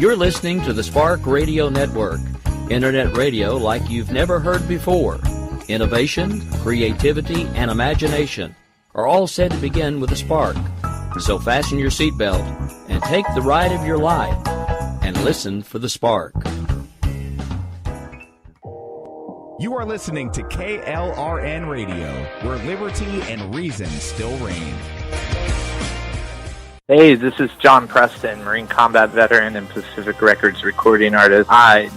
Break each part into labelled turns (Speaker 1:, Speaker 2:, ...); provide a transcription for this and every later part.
Speaker 1: You're listening to the Spark Radio Network, Internet radio like you've never heard before. Innovation, creativity, and imagination are all said to begin with a spark. So fasten your seatbelt and take the ride of your life and listen for the spark.
Speaker 2: You are listening to KLRN Radio, where liberty and reason still reign.
Speaker 3: Hey, this is John Preston, Marine Combat Veteran and Pacific Records recording artist.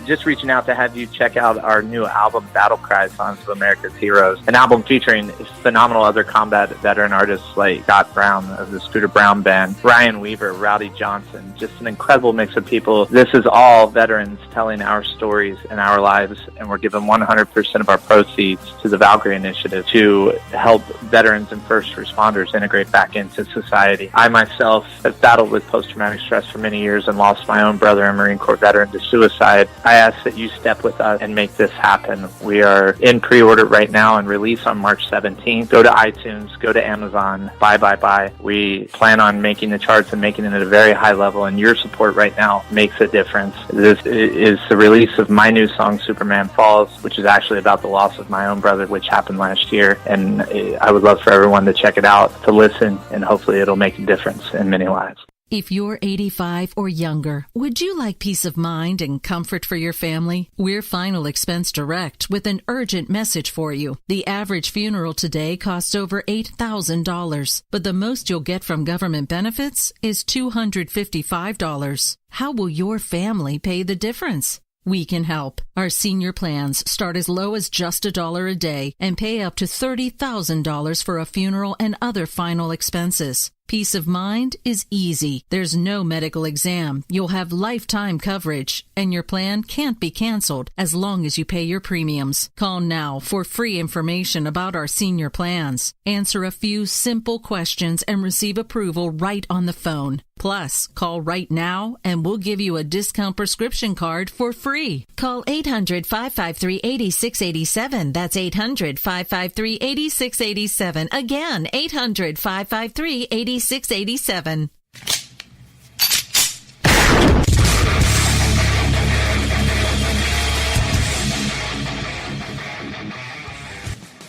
Speaker 3: Just reaching out to have you check out our new album, Battle Cry, Songs of America's Heroes, an album featuring phenomenal other combat veteran artists like Scott Brown of the Scooter Brown Band, Ryan Weaver, Rowdy Johnson, just an incredible mix of people. This is all veterans telling our stories and our lives, and we're giving 100% of our proceeds to the Valkyrie Initiative to help veterans and first responders integrate back into society. I myself have battled with post-traumatic stress for many years and lost my own brother, a Marine Corps veteran, to suicide. I ask that you step with us and make this happen. We are in pre-order right now and release on March 17th. Go to iTunes, go to Amazon, buy. We plan on making the charts and making it at a very high level, and your support right now makes a difference. This is the release of my new song, Superman Falls, which is actually about the loss of my own brother, which happened last year, and I would love for everyone to check it out, to listen, and hopefully it'll make a difference in many lives.
Speaker 4: If you're 85 or younger, would you like peace of mind and comfort for your family? We're Final Expense Direct with an urgent message for you. The average funeral today costs over $8,000, but the most you'll get from government benefits is $255. How will your family pay the difference? We can help. Our senior plans start as low as just $1 a day and pay up to $30,000 for a funeral and other final expenses. Peace of mind is easy. There's no medical exam. You'll have lifetime coverage, and your plan can't be canceled as long as you pay your premiums. Call now for free information about our senior plans. Answer a few simple questions and receive approval right on the phone. Plus, call right now and we'll give you a discount prescription card for free. Call 800-553-8687. That's 800-553-8687. Again, 800-553-8687.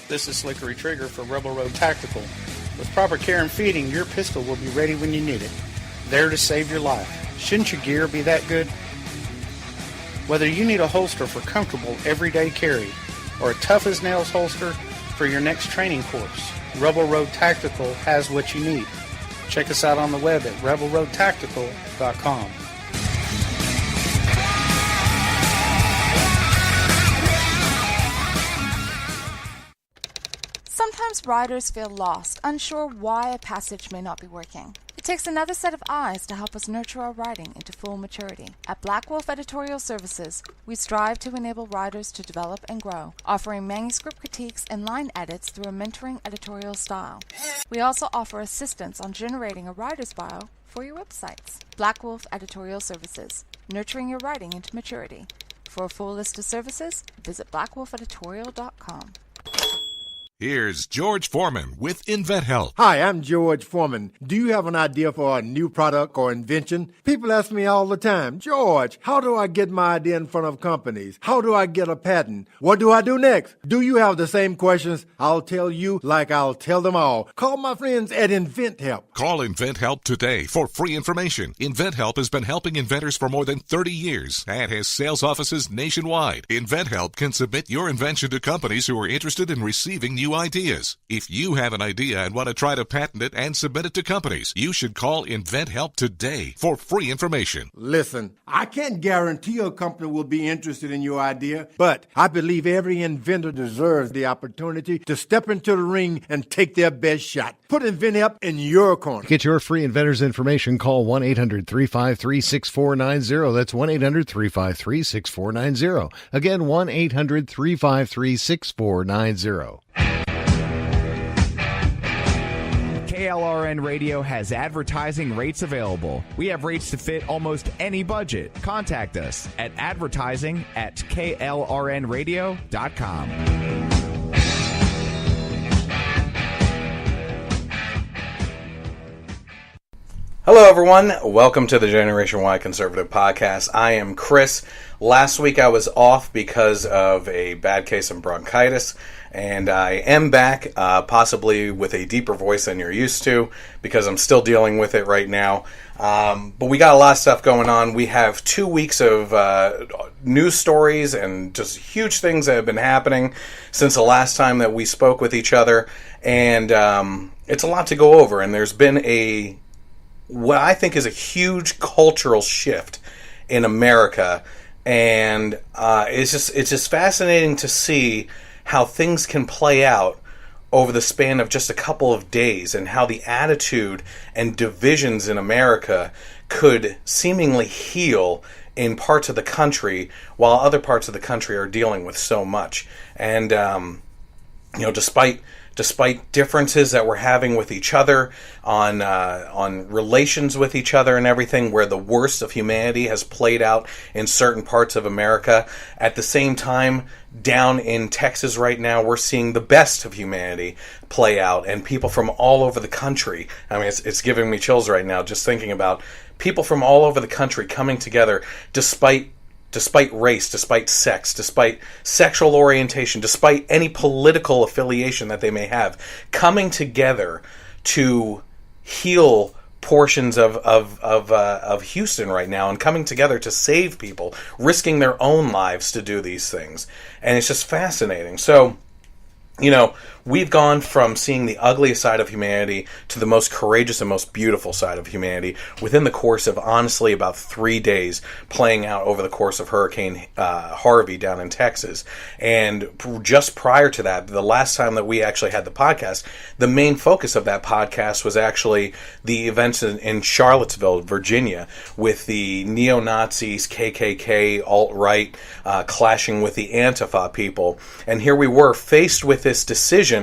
Speaker 5: This is Slickery Trigger for Rebel Road Tactical. With proper care and feeding, your pistol will be ready when you need it. There to save your life. Shouldn't your gear be that good? Whether you need a holster for comfortable everyday carry or a tough-as-nails holster for your next training course, Rebel Road Tactical has what you need. Check us out on the web at rebelroadtactical.com.
Speaker 6: Sometimes riders feel lost, unsure why a passage may not be working. It takes another set of eyes to help us nurture our writing into full maturity. At Black Wolf Editorial Services, we strive to enable writers to develop and grow, offering manuscript critiques and line edits through a mentoring editorial style. We also offer assistance on generating a writer's bio for your websites. Black Wolf Editorial Services, nurturing your writing into maturity. For a full list of services, visit blackwolfeditorial.com.
Speaker 7: Here's George Foreman with InventHelp.
Speaker 8: Hi, I'm George Foreman. Do you have an idea for a new product or invention? People ask me all the time, George, how do I get my idea in front of companies? How do I get a patent? What do I do next? Do you have the same questions? I'll tell you like I'll tell them all. Call my friends at InventHelp.
Speaker 7: Call InventHelp today for free information. InventHelp has been helping inventors for more than 30 years and has sales offices nationwide. InventHelp can submit your invention to companies who are interested in receiving new ideas. If you have an idea and want to try to patent it and submit it to companies, you should call InventHelp today for free information.
Speaker 8: Listen, I can't guarantee a company will be interested in your idea, but I believe every inventor deserves the opportunity to step into the ring and take their best shot. Put InventHelp in your corner.
Speaker 9: To get your free inventor's information, call 1-800-353-6490. That's 1-800-353-6490. Again, 1-800-353-6490.
Speaker 2: KLRN Radio has advertising rates available. We have rates to fit almost any budget. Contact us at advertising@klrnradio.com.
Speaker 10: Hello, everyone. Welcome to the Generation Y Conservative Podcast. I am Chris. Last week I was off because of a bad case of bronchitis, and I am back, possibly with a deeper voice than you're used to, because I'm still dealing with it right now. But we got a lot of stuff going on. We have 2 weeks of news stories and just huge things that have been happening since the last time that we spoke with each other, and it's a lot to go over, and there's been what I think is a huge cultural shift in America, and it's just fascinating to see how things can play out over the span of just a couple of days, and how the attitude and divisions in America could seemingly heal in parts of the country, while other parts of the country are dealing with so much. And despite differences that we're having with each other on relations with each other and everything, where the worst of humanity has played out in certain parts of America, at the same time, down in Texas right now, we're seeing the best of humanity play out, and people from all over the country. I mean, it's giving me chills right now just thinking about people from all over the country coming together despite race, despite sex, despite sexual orientation, despite any political affiliation that they may have, coming together to heal portions of Houston right now, and coming together to save people, risking their own lives to do these things. And it's just fascinating. So, we've gone from seeing the ugliest side of humanity to the most courageous and most beautiful side of humanity within the course of, honestly, about 3 days, playing out over the course of Hurricane Harvey down in Texas. And just prior to that, the last time that we actually had the podcast, the main focus of that podcast was actually the events in Charlottesville, Virginia, with the neo-Nazis, KKK, alt-right, clashing with the Antifa people. And here we were faced with this decision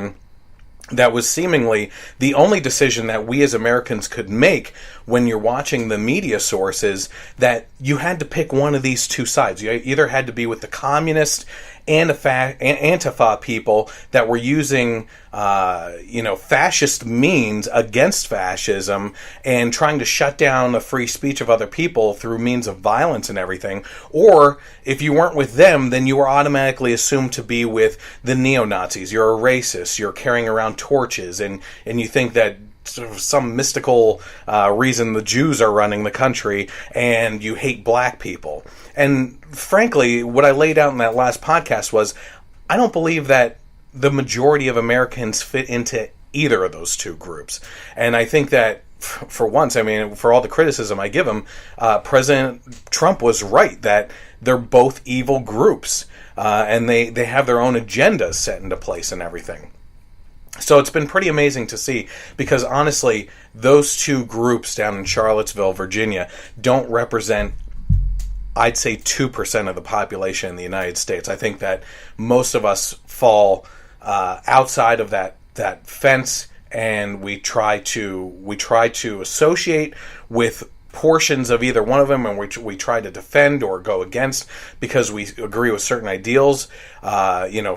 Speaker 10: that was seemingly the only decision that we as Americans could make when you're watching the media sources, that you had to pick one of these two sides. You either had to be with the communist and Antifa people that were using fascist means against fascism and trying to shut down the free speech of other people through means of violence and everything. Or if you weren't with them, then you were automatically assumed to be with the neo-Nazis. You're a racist, you're carrying around torches, and you think that for some mystical reason the Jews are running the country, and you hate black people. And frankly, what I laid out in that last podcast was, I don't believe that the majority of Americans fit into either of those two groups. And I think that for once, for all the criticism I give him, President Trump was right that they're both evil groups, and they have their own agendas set into place and everything. So it's been pretty amazing to see, because honestly, those two groups down in Charlottesville, Virginia, don't represent, I'd say, 2% of the population in the United States. I think that most of us fall outside of that fence, and we try to associate with portions of either one of them, and we try to defend or go against because we agree with certain ideals,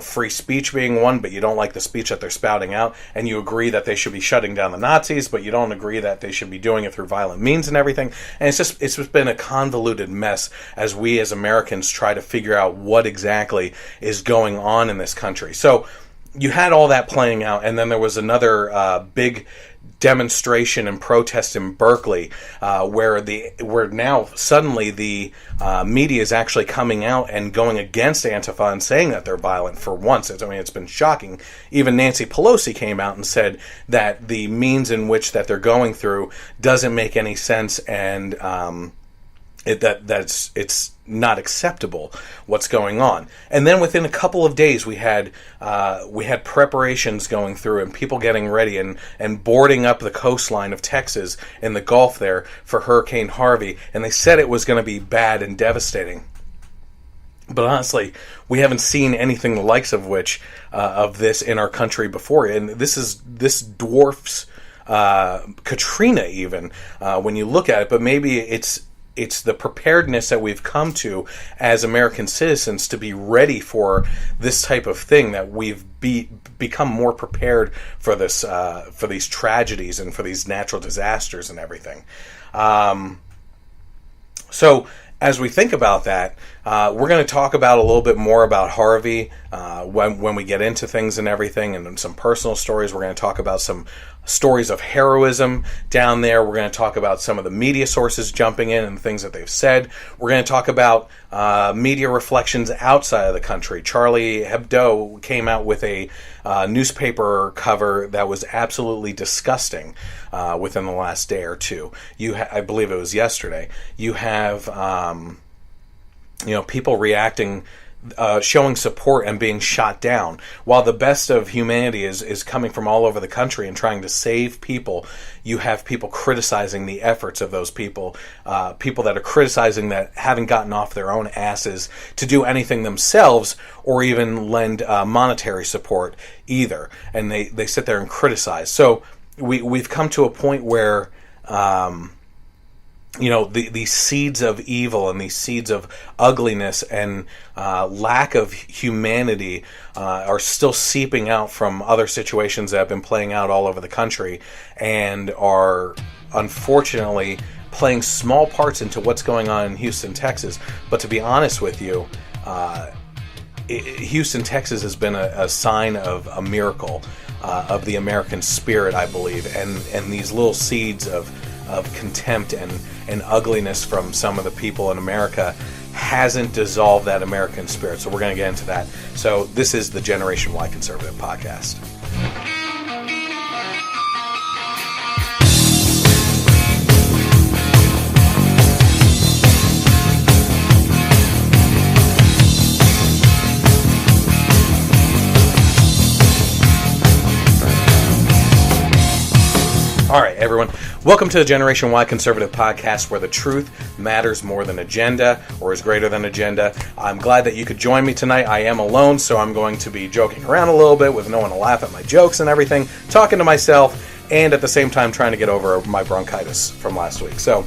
Speaker 10: free speech being one, but you don't like the speech that they're spouting out, and you agree that they should be shutting down the Nazis, but you don't agree that they should be doing it through violent means and everything. And it's just been a convoluted mess as we as Americans try to figure out what exactly is going on in this country. So you had all that playing out, and then there was another big demonstration and protest in Berkley, where now suddenly the media is actually coming out and going against Antifa and saying that they're violent for once. It's been shocking. Even Nancy Pelosi came out and said that the means in which that they're going through doesn't make any sense, and it's not acceptable what's going on. And then within a couple of days, we had preparations going through and people getting ready and boarding up the coastline of Texas in the Gulf there for Hurricane Harvey. And they said it was going to be bad and devastating. But honestly, we haven't seen anything the likes of which of this in our country before. And this dwarfs Katrina even when you look at it. But maybe it's it's the preparedness that we've come to as American citizens to be ready for this type of thing, that we've become more prepared for this, for these tragedies and for these natural disasters and everything. So as we think about that, we're going to talk about a little bit more about Harvey when we get into things and everything, and some personal stories. We're going to talk about some stories of heroism down there. We're going to talk about some of the media sources jumping in and the things that they've said. We're going to talk about media reflections outside of the country. Charlie Hebdo came out with a newspaper cover that was absolutely disgusting within the last day or two. I believe it was yesterday. You have people reacting, showing support and being shot down, while the best of humanity is coming from all over the country and trying to save people. You have people criticizing the efforts of those people, people that are criticizing that haven't gotten off their own asses to do anything themselves or even lend monetary support either, and they sit there and criticize. So we've come to a point where these seeds of evil and these seeds of ugliness and lack of humanity are still seeping out from other situations that have been playing out all over the country, and are unfortunately playing small parts into what's going on in Houston, Texas. But to be honest with you, Houston, Texas has been a sign of a miracle of the American spirit, I believe, and these little seeds of contempt and ugliness from some of the people in America hasn't dissolved that American spirit. So we're going to get into that. So this is the Generation Y Conservative Podcast. All right, everyone. Welcome to the Generation Y Conservative Podcast, where the truth matters more than agenda, or is greater than agenda. I'm glad that you could join me tonight. I am alone, so I'm going to be joking around a little bit with no one to laugh at my jokes and everything, talking to myself, and at the same time trying to get over my bronchitis from last week. So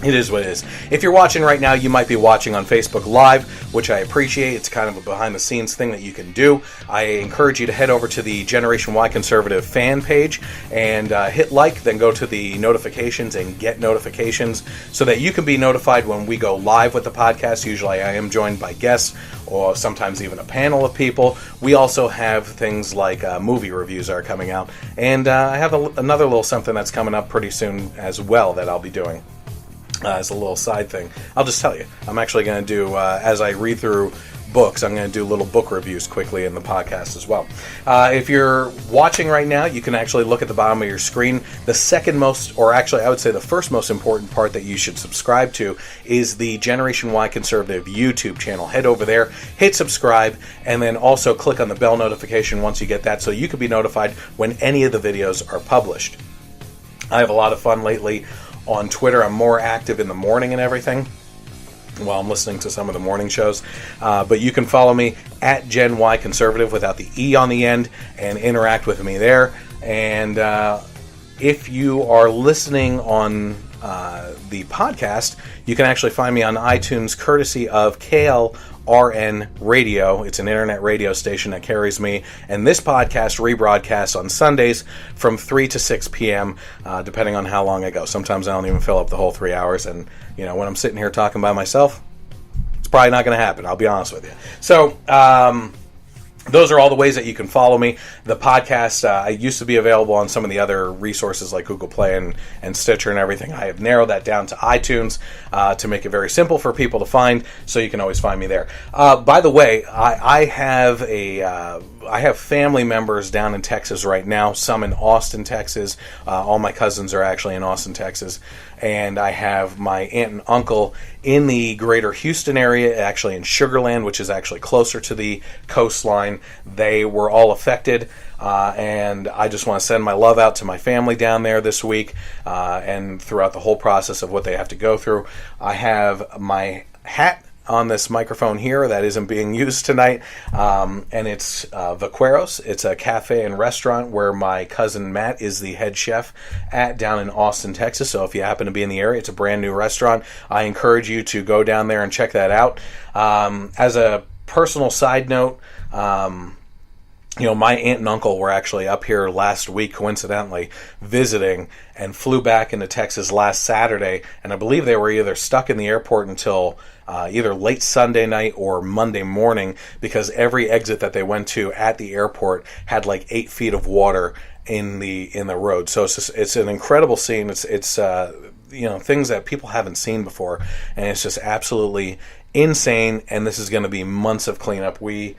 Speaker 10: it is what it is. If you're watching right now, you might be watching on Facebook Live, which I appreciate. It's kind of a behind-the-scenes thing that you can do. I encourage you to head over to the Generation Y Conservative fan page and hit like, then go to the notifications and get notifications so that you can be notified when we go live with the podcast. Usually I am joined by guests or sometimes even a panel of people. We also have things like movie reviews are coming out. And I have another little something that's coming up pretty soon as well that I'll be doing. As a little side thing. I'll just tell you, I'm actually going to do, as I read through books, I'm going to do little book reviews quickly in the podcast as well. If you're watching right now, you can actually look at the bottom of your screen. The second most, or actually I would say the first most important part that you should subscribe to is the Generation Y Conservative YouTube channel. Head over there, hit subscribe, and then also click on the bell notification once you get that so you can be notified when any of the videos are published. I have a lot of fun lately on Twitter. I'm more active in the morning and everything while I'm listening to some of the morning shows. But you can follow me at Gen Y Conservative without the E on the end and interact with me there. And if you are listening on the podcast, you can actually find me on iTunes courtesy of KLRNRadio. It's an internet radio station that carries me and this podcast rebroadcasts on Sundays from 3 to 6 p.m., depending on how long I go. Sometimes I don't even fill up the whole 3 hours, and when I'm sitting here talking by myself, it's probably not going to happen, I'll be honest with you. So, those are all the ways that you can follow me. The podcast, I used to be available on some of the other resources like Google Play and Stitcher and everything. I have narrowed that down to iTunes to make it very simple for people to find, so you can always find me there. By the way, I have family members down in Texas right now, some in Austin, Texas. All my cousins are actually in Austin, Texas. And I have my aunt and uncle in the greater Houston area, actually in Sugar Land, which is actually closer to the coastline. They were all affected, and I just want to send my love out to my family down there this week and throughout the whole process of what they have to go through. I have my hat on this microphone here that isn't being used tonight, and it's Vaqueros. It's a cafe and restaurant where my cousin Matt is the head chef at down in Austin, Texas. So if you happen to be in the area, it's a brand new restaurant. I encourage you to go down there and check that out. As a personal side note, my aunt and uncle were actually up here last week, coincidentally, visiting, and flew back into Texas last Saturday, and I believe they were either stuck in the airport until either late Sunday night or Monday morning, because every exit that they went to at the airport had like 8 feet of water in the road. So it's an incredible scene. It's things that people haven't seen before, and it's just absolutely insane. And this is going to be months of cleanup. We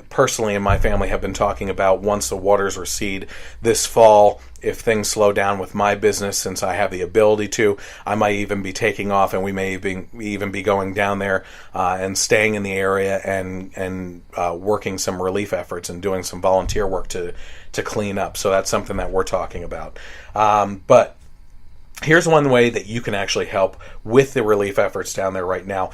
Speaker 10: personally in my family have been talking about, once the waters recede this fall, if things slow down with my business, since I have the ability to, I might even be taking off, and we may even be going down there and staying in the area and working some relief efforts and doing some volunteer work to clean up. So that's something that we're talking about. But here's one way that you can actually help with the relief efforts down there right now.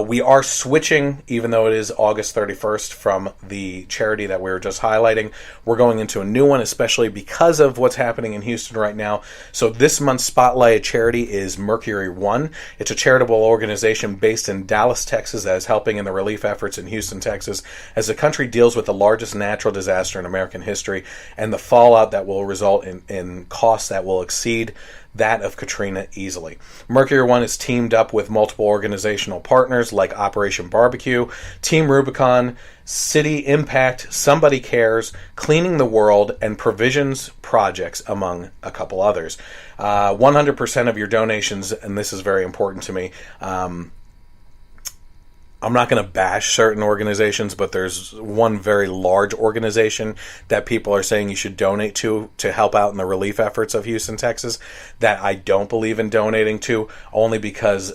Speaker 10: We are switching, even though it is August 31st, from the charity that we were just highlighting. We're going into a new one, especially because of what's happening in Houston right now. So this month's spotlight charity is Mercury One. It's a charitable organization based in Dallas, Texas, that is helping in the relief efforts in Houston, Texas, as the country deals with the largest natural disaster in American history and the fallout that will result in costs that will exceed that of Katrina easily. Mercury One is teamed up with multiple organizational partners like Operation Barbecue, Team Rubicon, City Impact, Somebody Cares, Cleaning the World, and Provisions Projects, among a couple others. 100% of your donations, and this is very important to me, I'm not going to bash certain organizations, but there's one very large organization that people are saying you should donate to help out in the relief efforts of Houston, Texas, that I don't believe in donating to, only because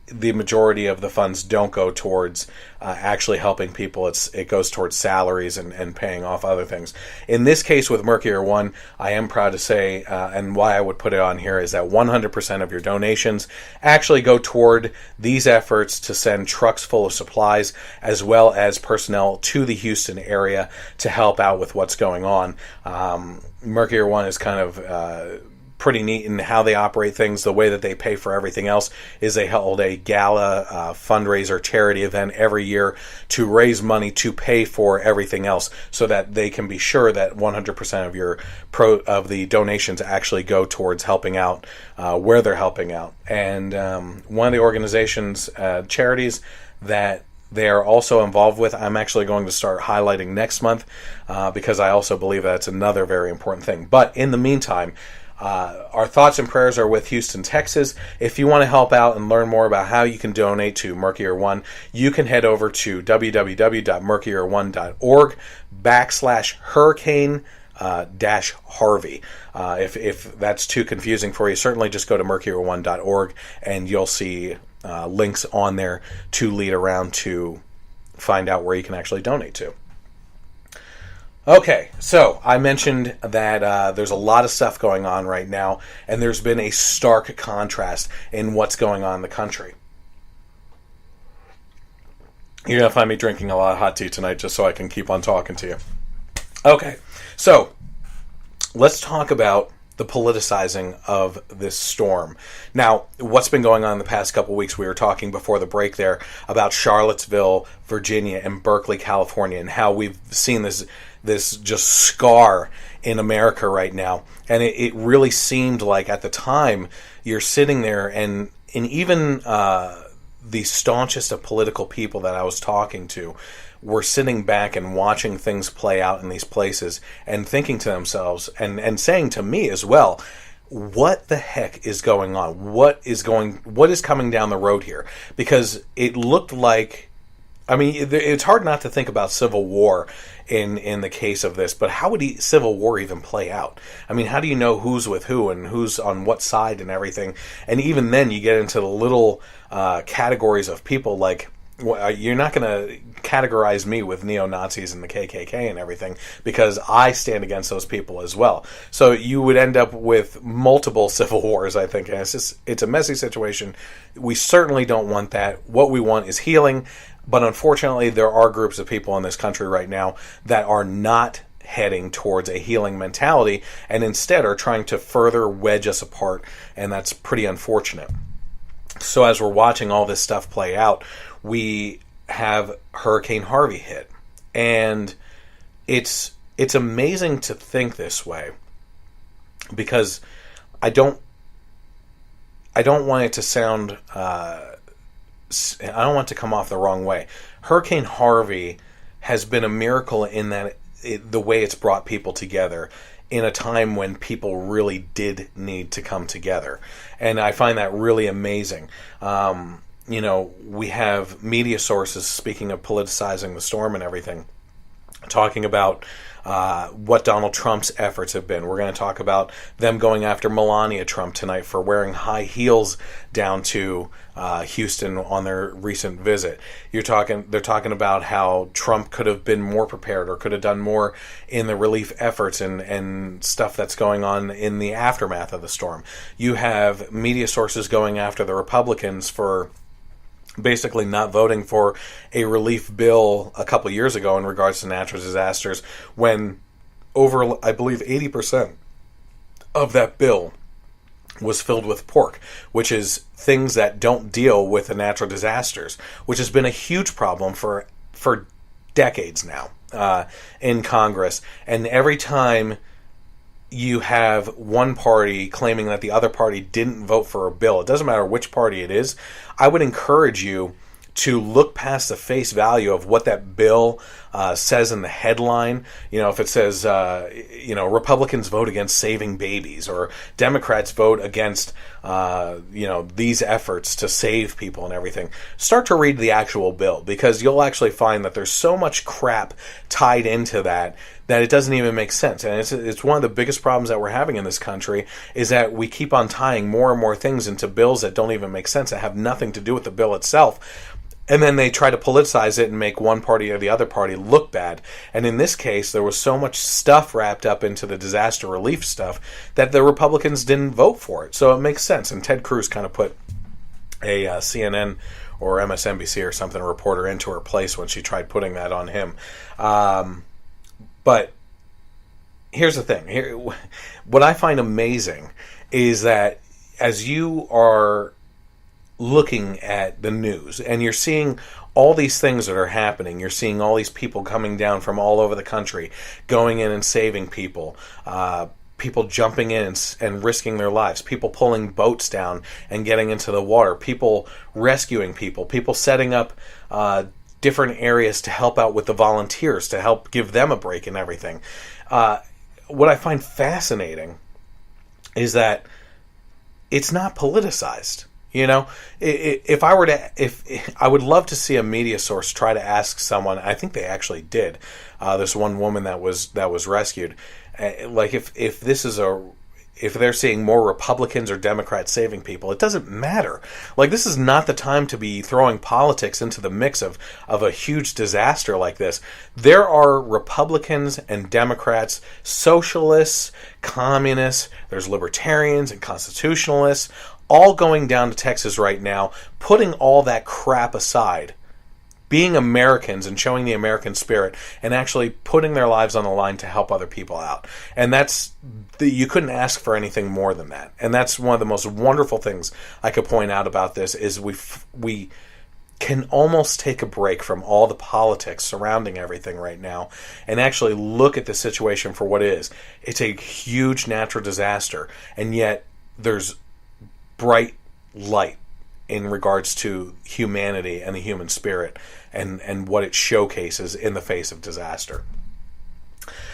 Speaker 10: the majority of the funds don't go towards actually helping people. It goes towards salaries and paying off other things. In this case with Mercury One, I am proud to say, and why I would put it on here, is that 100% of your donations actually go toward these efforts to send trucks full of supplies as well as personnel to the Houston area to help out with what's going on. Mercury One is kind of pretty neat in how they operate things. The way that they pay for everything else is they hold a gala fundraiser charity event every year to raise money to pay for everything else, so that they can be sure that 100% of the donations actually go towards helping out where they're helping out. And one of the organizations, charities that they are also involved with, I'm actually going to start highlighting next month because I also believe that's another very important thing. But in the meantime, our thoughts and prayers are with Houston, Texas. If you want to help out and learn more about how you can donate to Mercury One, you can head over to www.mercury1.org/hurricane-Harvey. If that's too confusing for you, certainly just go to mercury1.org and you'll see links on there to lead around to find out where you can actually donate to. Okay, so I mentioned that there's a lot of stuff going on right now, and there's been a stark contrast in what's going on in the country. You're going to find me drinking a lot of hot tea tonight just so I can keep on talking to you. Okay, so let's talk about the politicizing of this storm. Now, what's been going on in the past couple weeks, we were talking before the break there about Charlottesville, Virginia, and Berkley, California, and how we've seen this just scar in America right now. And it really seemed like at the time you're sitting there and even the staunchest of political people that I was talking to were sitting back and watching things play out in these places and thinking to themselves and saying to me as well, what the heck is going on? What is coming down the road here? Because it looked like, I mean, it's hard not to think about civil war in the case of this, but how would civil war even play out? I mean, how do you know who's with who and who's on what side and everything? And even then, you get into the little categories of people like you're not going to categorize me with neo-Nazis and the KKK and everything, because I stand against those people as well. So you would end up with multiple civil wars, I think. And it's a messy situation. We certainly don't want that. What we want is healing. But unfortunately, there are groups of people in this country right now that are not heading towards a healing mentality and instead are trying to further wedge us apart. And that's pretty unfortunate. So as we're watching all this stuff play out, we have Hurricane Harvey hit. And it's amazing to think this way, because I don't want it to sound I don't want it to come off the wrong way. Hurricane Harvey has been a miracle in that the way it's brought people together in a time when people really did need to come together. And I find that really amazing. We have media sources, speaking of politicizing the storm and everything, talking about what Donald Trump's efforts have been. We're going to talk about them going after Melania Trump tonight for wearing high heels down to Houston on their recent visit. They're talking about how Trump could have been more prepared or could have done more in the relief efforts and stuff that's going on in the aftermath of the storm. You have media sources going after the Republicans for basically not voting for a relief bill a couple years ago in regards to natural disasters, when over, I believe, 80% of that bill was filled with pork, which is things that don't deal with the natural disasters, which has been a huge problem for decades now in Congress. And every time you have one party claiming that the other party didn't vote for a bill, it doesn't matter which party it is, I would encourage you to look past the face value of what that bill says in the headline. If it says, Republicans vote against saving babies, or Democrats vote against, these efforts to save people and everything, start to read the actual bill, because you'll actually find that there's so much crap tied into that it doesn't even make sense. And it's one of the biggest problems that we're having in this country, is that we keep on tying more and more things into bills that don't even make sense, that have nothing to do with the bill itself. And then they try to politicize it and make one party or the other party look bad. And in this case, there was so much stuff wrapped up into the disaster relief stuff that the Republicans didn't vote for it. So it makes sense. And Ted Cruz kind of put a CNN or MSNBC or something reporter into her place when she tried putting that on him. But here's the thing. What I find amazing is that as you are looking at the news and you're seeing all these things that are happening, you're seeing all these people coming down from all over the country, going in and saving people, people jumping in and risking their lives, people pulling boats down and getting into the water, people rescuing people setting up different areas to help out with the volunteers, to help give them a break and everything. What I find fascinating is that it's not politicized. If I would love to see a media source try to ask someone. I think they actually did. This one woman that was rescued. Like if they're seeing more Republicans or Democrats saving people, it doesn't matter. Like, this is not the time to be throwing politics into the mix of a huge disaster like this. There are Republicans and Democrats, socialists, communists, there's libertarians and constitutionalists, all going down to Texas right now, putting all that crap aside, being Americans and showing the American spirit, and actually putting their lives on the line to help other people out. And you couldn't ask for anything more than that. And that's one of the most wonderful things I could point out about this, is we can almost take a break from all the politics surrounding everything right now and actually look at the situation for what it is. It's a huge natural disaster, and yet there's bright light in regards to humanity and the human spirit and what it showcases in the face of disaster.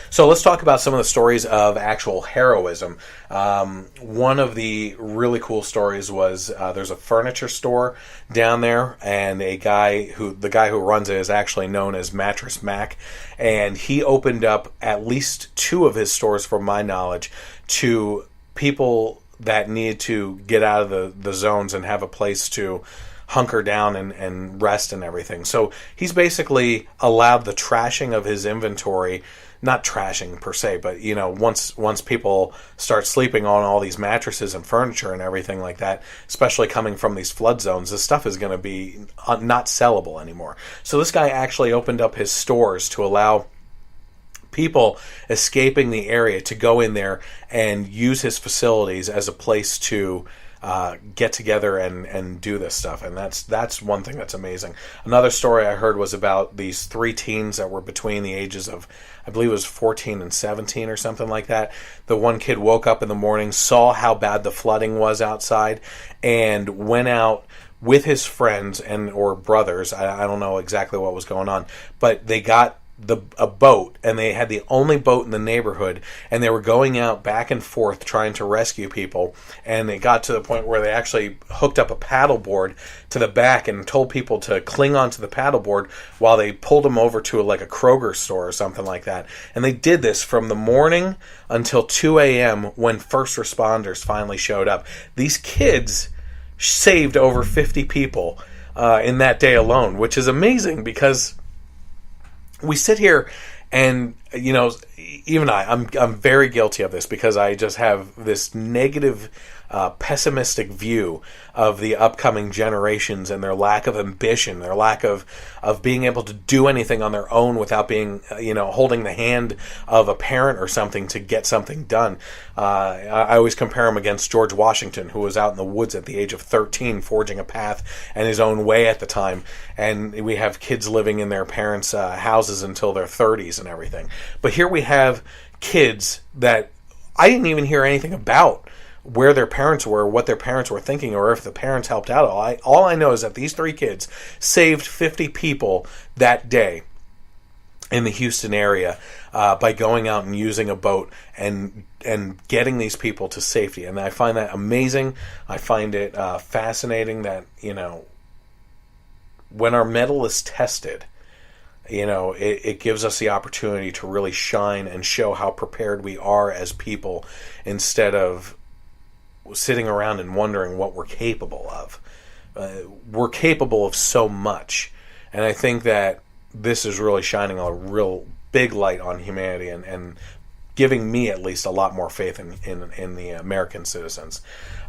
Speaker 10: So let's talk about some of the stories of actual heroism. One of the really cool stories was there's a furniture store down there, and the guy who runs it is actually known as Mattress Mac, and he opened up at least 2 of his stores, from my knowledge, to people that need to get out of the zones and have a place to hunker down and rest and everything. So he's basically allowed the trashing of his inventory, not trashing per se, but once people start sleeping on all these mattresses and furniture and everything like that, especially coming from these flood zones, this stuff is going to be not sellable anymore. So this guy actually opened up his stores to allow people escaping the area to go in there and use his facilities as a place to get together and do this stuff. And that's one thing that's amazing. Another story I heard was about these 3 teens that were between the ages of, I believe it was 14 and 17 or something like that. The one kid woke up in the morning, saw how bad the flooding was outside, and went out with his friends or brothers. I don't know exactly what was going on, but they got a boat, and they had the only boat in the neighborhood, and they were going out back and forth trying to rescue people, and it got to the point where they actually hooked up a paddleboard to the back and told people to cling onto the paddleboard while they pulled them over to a Kroger store or something like that. And they did this from the morning until 2 a.m. when first responders finally showed up. These kids saved over 50 people in that day alone, which is amazing, because we sit here and, even I'm very guilty of this, because I just have this negative, pessimistic view of the upcoming generations and their lack of ambition, their lack of being able to do anything on their own without being, holding the hand of a parent or something to get something done. I always compare him against George Washington, who was out in the woods at the age of 13, forging a path and his own way at the time. And we have kids living in their parents' houses until their 30s and everything. But here we have kids that I didn't even hear anything about where their parents were, what their parents were thinking, or if the parents helped out. All I know is that these 3 kids saved 50 people that day in the Houston area by going out and using a boat and getting these people to safety. And I find that amazing. I find it fascinating that, when our mettle is tested, it gives us the opportunity to really shine and show how prepared we are as people, instead of sitting around and wondering what we're capable of. We're capable of so much, and I think that this is really shining a real big light on humanity and giving me at least a lot more faith in the American citizens.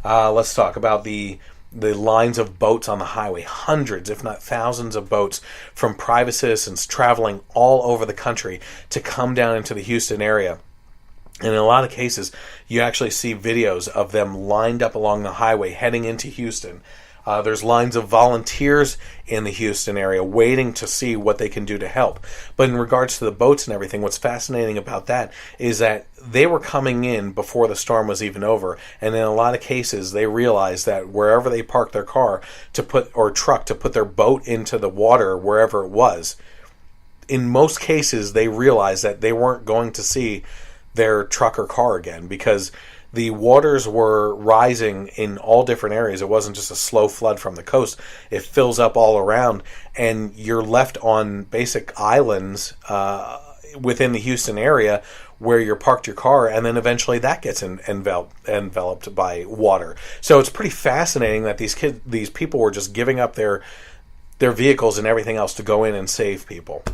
Speaker 10: Let's talk about the lines of boats on the highway. Hundreds, if not thousands of boats from private citizens traveling all over the country to come down into the Houston area. And in a lot of cases, you actually see videos of them lined up along the highway heading into Houston. There's lines of volunteers in the Houston area waiting to see what they can do to help. But in regards to the boats and everything, what's fascinating about that is that they were coming in before the storm was even over. And in a lot of cases, they realized that wherever they parked their car truck to put their boat into the water, wherever it was, in most cases, they realized that they weren't going to see their truck or car again, because the waters were rising in all different areas. It wasn't just a slow flood from the coast. It fills up all around, and you're left on basic islands within the Houston area where you're parked your car, and then eventually that gets enveloped by water. So it's pretty fascinating that these people were just giving up their vehicles and everything else to go in and save people.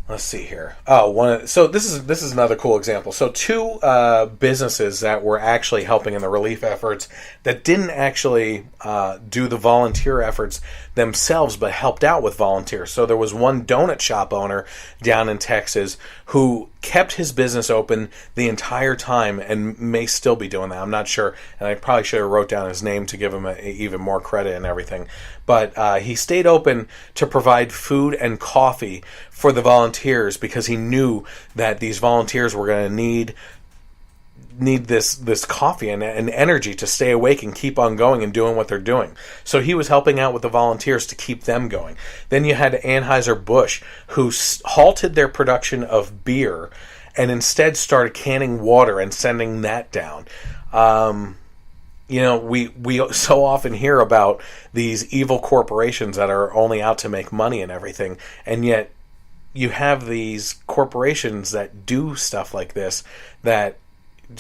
Speaker 10: Let's see here. So this is another cool example. So 2 businesses that were actually helping in the relief efforts that didn't actually do the volunteer efforts themselves, but helped out with volunteers. So there was one donut shop owner down in Texas who kept his business open the entire time and may still be doing that. I'm not sure, and I probably should have wrote down his name to give him even more credit and everything. But he stayed open to provide food and coffee for the volunteers, because he knew that these volunteers were going to need this coffee and energy to stay awake and keep on going and doing what they're doing. So he was helping out with the volunteers to keep them going. Then you had Anheuser-Busch, who halted their production of beer and instead started canning water and sending that down. We so often hear about these evil corporations that are only out to make money and everything, and yet you have these corporations that do stuff like this that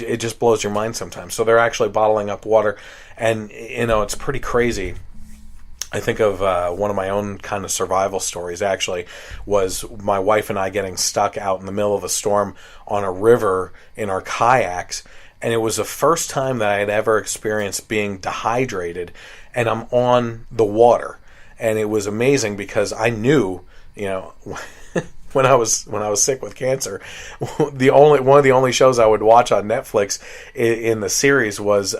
Speaker 10: it just blows your mind sometimes. So they're actually bottling up water, and it's pretty crazy. I think of one of my own kind of survival stories, actually, was my wife and I getting stuck out in the middle of a storm on a river in our kayaks. And it was the first time that I had ever experienced being dehydrated, and I'm on the water. And it was amazing because I knew, when I was sick with cancer, one of the only shows I would watch on Netflix in the series was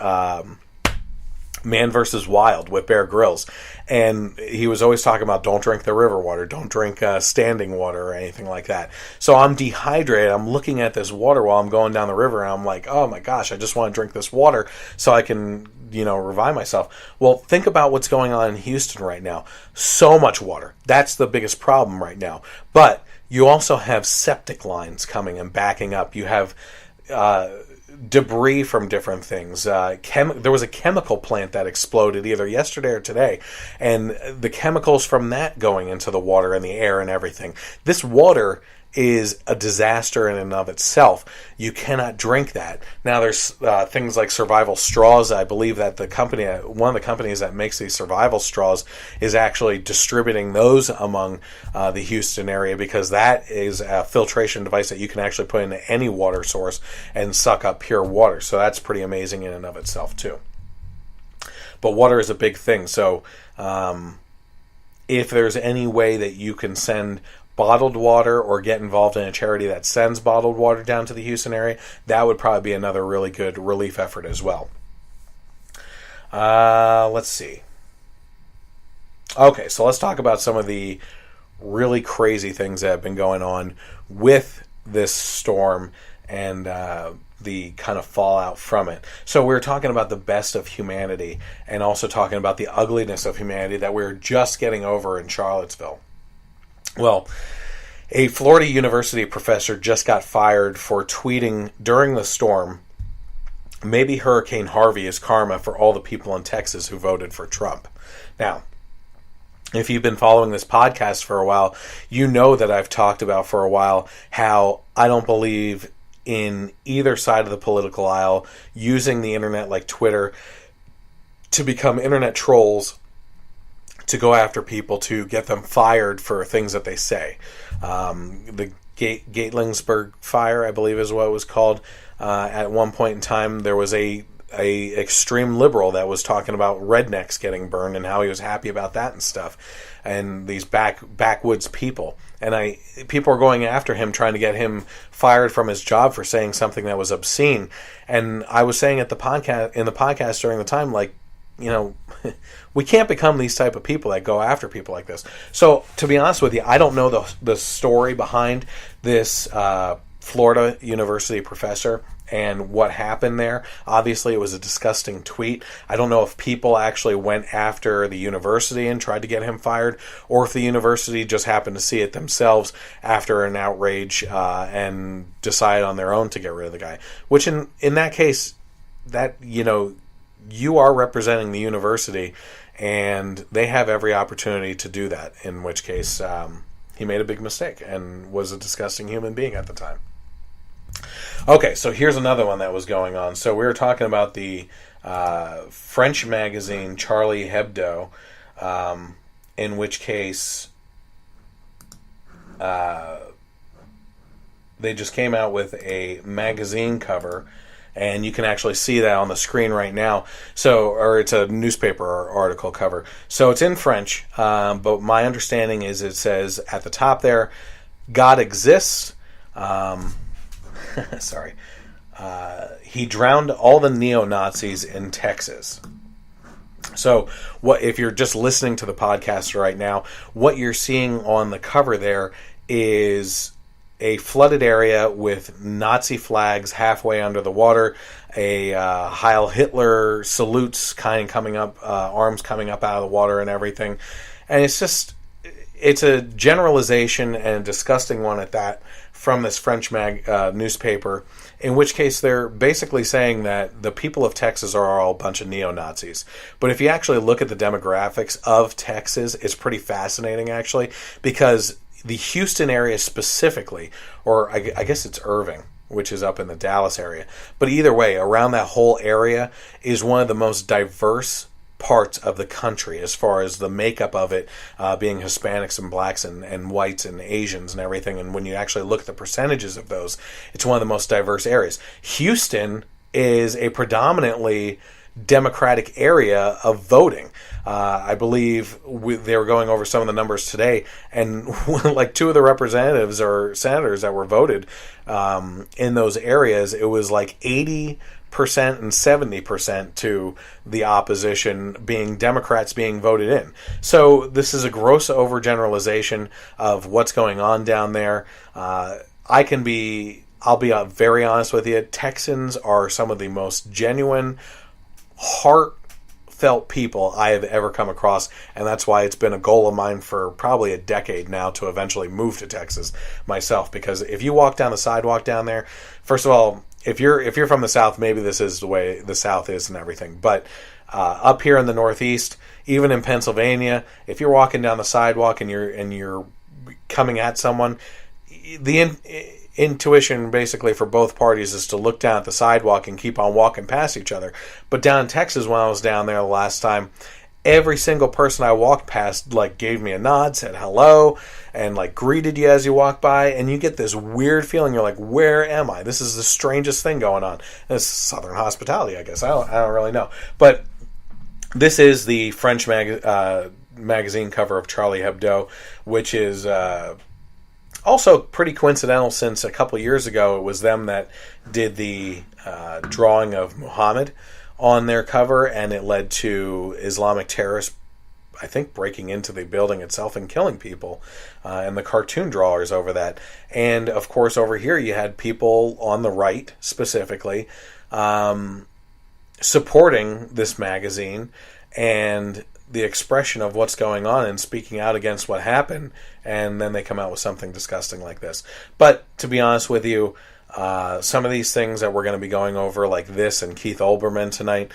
Speaker 10: Man vs. Wild with Bear Grylls, and he was always talking about don't drink the river water, don't drink standing water or anything like that. So I'm dehydrated. I'm looking at this water while I'm going down the river, and I'm like, oh my gosh, I just want to drink this water so I can revive myself. Well, think about what's going on in Houston right now. So much water. That's the biggest problem right now. But you also have septic lines coming and backing up. You have debris from different things. There was a chemical plant that exploded either yesterday or today, and the chemicals from that going into the water and the air and everything. This water is a disaster in and of itself. You cannot drink that. Now there's things like survival straws. I believe that one of the companies that makes these survival straws is actually distributing those among the Houston area, because that is a filtration device that you can actually put into any water source and suck up pure water. So that's pretty amazing in and of itself too. But water is a big thing. So if there's any way that you can send bottled water or get involved in a charity that sends bottled water down to the Houston area, that would probably be another really good relief effort as well. Let's see. Okay, so let's talk about some of the really crazy things that have been going on with this storm and the kind of fallout from it. So we were talking about the best of humanity and also talking about the ugliness of humanity that we were just getting over in Charlottesville. Well, a Florida University professor just got fired for tweeting during the storm, "Maybe Hurricane Harvey is karma for all the people in Texas who voted for Trump." Now, if you've been following this podcast for a while, you know that I've talked about for a while how I don't believe in either side of the political aisle using the internet like Twitter to become internet trolls, to go after people, to get them fired for things that they say. The Gatlingsburg fire, I believe is what it was called. At one point in time, there was a extreme liberal that was talking about rednecks getting burned and how he was happy about that and stuff. And these backwoods people. And people were going after him, trying to get him fired from his job for saying something that was obscene. And I was saying in the podcast during the time, like, we can't become these type of people that go after people like this. So, to be honest with you, I don't know the story behind this Florida University professor and what happened there. Obviously, it was a disgusting tweet. I don't know if people actually went after the university and tried to get him fired, or if the university just happened to see it themselves after an outrage and decided on their own to get rid of the guy. Which, in that case, that, you are representing the university, and they have every opportunity to do that, in which case he made a big mistake and was a disgusting human being at the time. Okay, so here's another one that was going on. So we were talking about the French magazine Charlie Hebdo, in which case they just came out with a magazine cover, and you can actually see that on the screen right now. Or it's a newspaper article cover. So it's in French, but my understanding is it says at the top there, "God exists." Sorry. He drowned all the neo-Nazis in Texas. So if you're just listening to the podcast right now, what you're seeing on the cover there is a flooded area with Nazi flags halfway under the water, a Heil Hitler salutes kind of coming up, arms coming up out of the water and everything. And it's a generalization and a disgusting one at that from this French newspaper, in which case they're basically saying that the people of Texas are all a bunch of neo-Nazis. But if you actually look at the demographics of Texas, it's pretty fascinating actually, because the Houston area specifically, or I guess it's Irving, which is up in the Dallas area. But either way, around that whole area is one of the most diverse parts of the country as far as the makeup of it, being Hispanics and blacks and whites and Asians and everything. And when you actually look at the percentages of those, it's one of the most diverse areas. Houston is a predominantly Democratic area of voting. I believe they were going over some of the numbers today, and like two of the representatives or senators that were voted in those areas, it was like 80% and 70% to the opposition being Democrats being voted in. So this is a gross overgeneralization of what's going on down there. I'll be very honest with you. Texans are some of the most genuine, heartfelt people I have ever come across, and that's why it's been a goal of mine for probably a decade now to eventually move to Texas myself. Because if you walk down the sidewalk down there, first of all, if you're from the South, maybe this is the way the South is and everything. But up here in the Northeast, even in Pennsylvania, if you're walking down the sidewalk and you're coming at someone, the intuition basically for both parties is to look down at the sidewalk and keep on walking past each other. But down in Texas, when I was down there the last time, every single person I walked past like gave me a nod, said hello, and like greeted you as you walk by, and you get this weird feeling. You're like, where am I? This is the strangest thing going on. And it's Southern hospitality, I guess. I don't really know. But this is the French magazine cover of Charlie Hebdo, which is also pretty coincidental, since a couple years ago it was them that did the drawing of Muhammad on their cover, and it led to Islamic terrorists, I think, breaking into the building itself and killing people, and the cartoon drawers over that. And of course over here you had people on the right specifically supporting this magazine and the expression of what's going on and speaking out against what happened, and then they come out with something disgusting like this. But to be honest with you, some of these things that we're going to be going over, like this and Keith Olbermann tonight,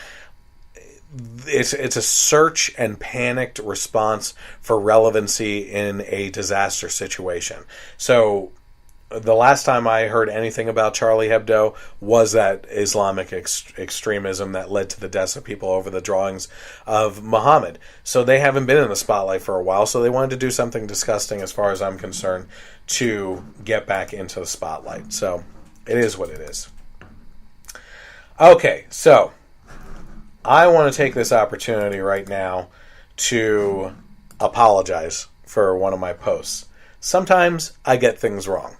Speaker 10: it's a search and panicked response for relevancy in a disaster situation. So the last time I heard anything about Charlie Hebdo was that Islamic extremism that led to the deaths of people over the drawings of Muhammad. So they haven't been in the spotlight for a while, so they wanted to do something disgusting, as far as I'm concerned, to get back into the spotlight. So it is what it is. Okay, so I want to take this opportunity right now to apologize for one of my posts. Sometimes I get things wrong.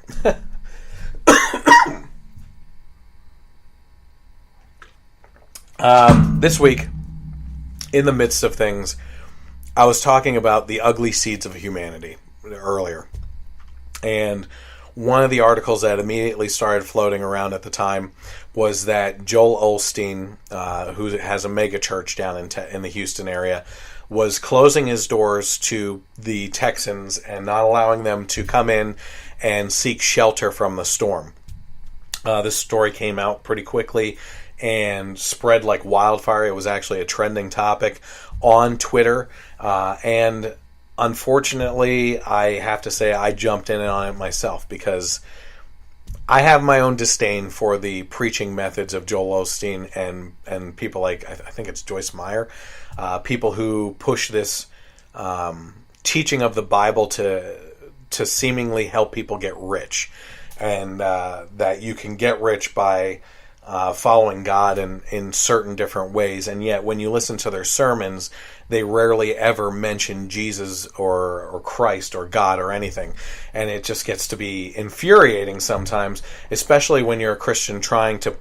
Speaker 10: This week, in the midst of things, I was talking about the ugly seeds of humanity earlier. And one of the articles that immediately started floating around at the time was that Joel Osteen, who has a mega church down in the Houston area, was closing his doors to the Texans and not allowing them to come in and seek shelter from the storm. This story came out pretty quickly and spread like wildfire. It was actually a trending topic on Twitter. And unfortunately, I have to say I jumped in on it myself, because I have my own disdain for the preaching methods of Joel Osteen and people like, I think it's Joyce Meyer, people who push this teaching of the Bible to seemingly help people get rich, and that you can get rich by following God in certain different ways. And yet when you listen to their sermons, they rarely ever mention Jesus or Christ or God or anything. And it just gets to be infuriating sometimes, especially when you're a Christian trying to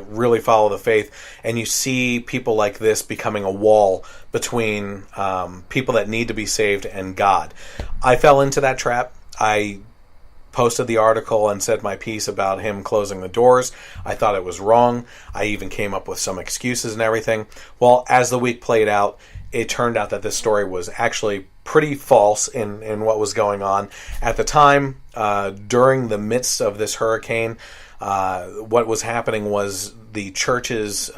Speaker 10: really follow the faith, and you see people like this becoming a wall between people that need to be saved and God. I fell into that trap. I posted the article and said my piece about him closing the doors. I thought it was wrong. I even came up with some excuses and everything. Well, as the week played out, it turned out that this story was actually pretty false in what was going on. At the time, during the midst of this hurricane, what was happening was the church's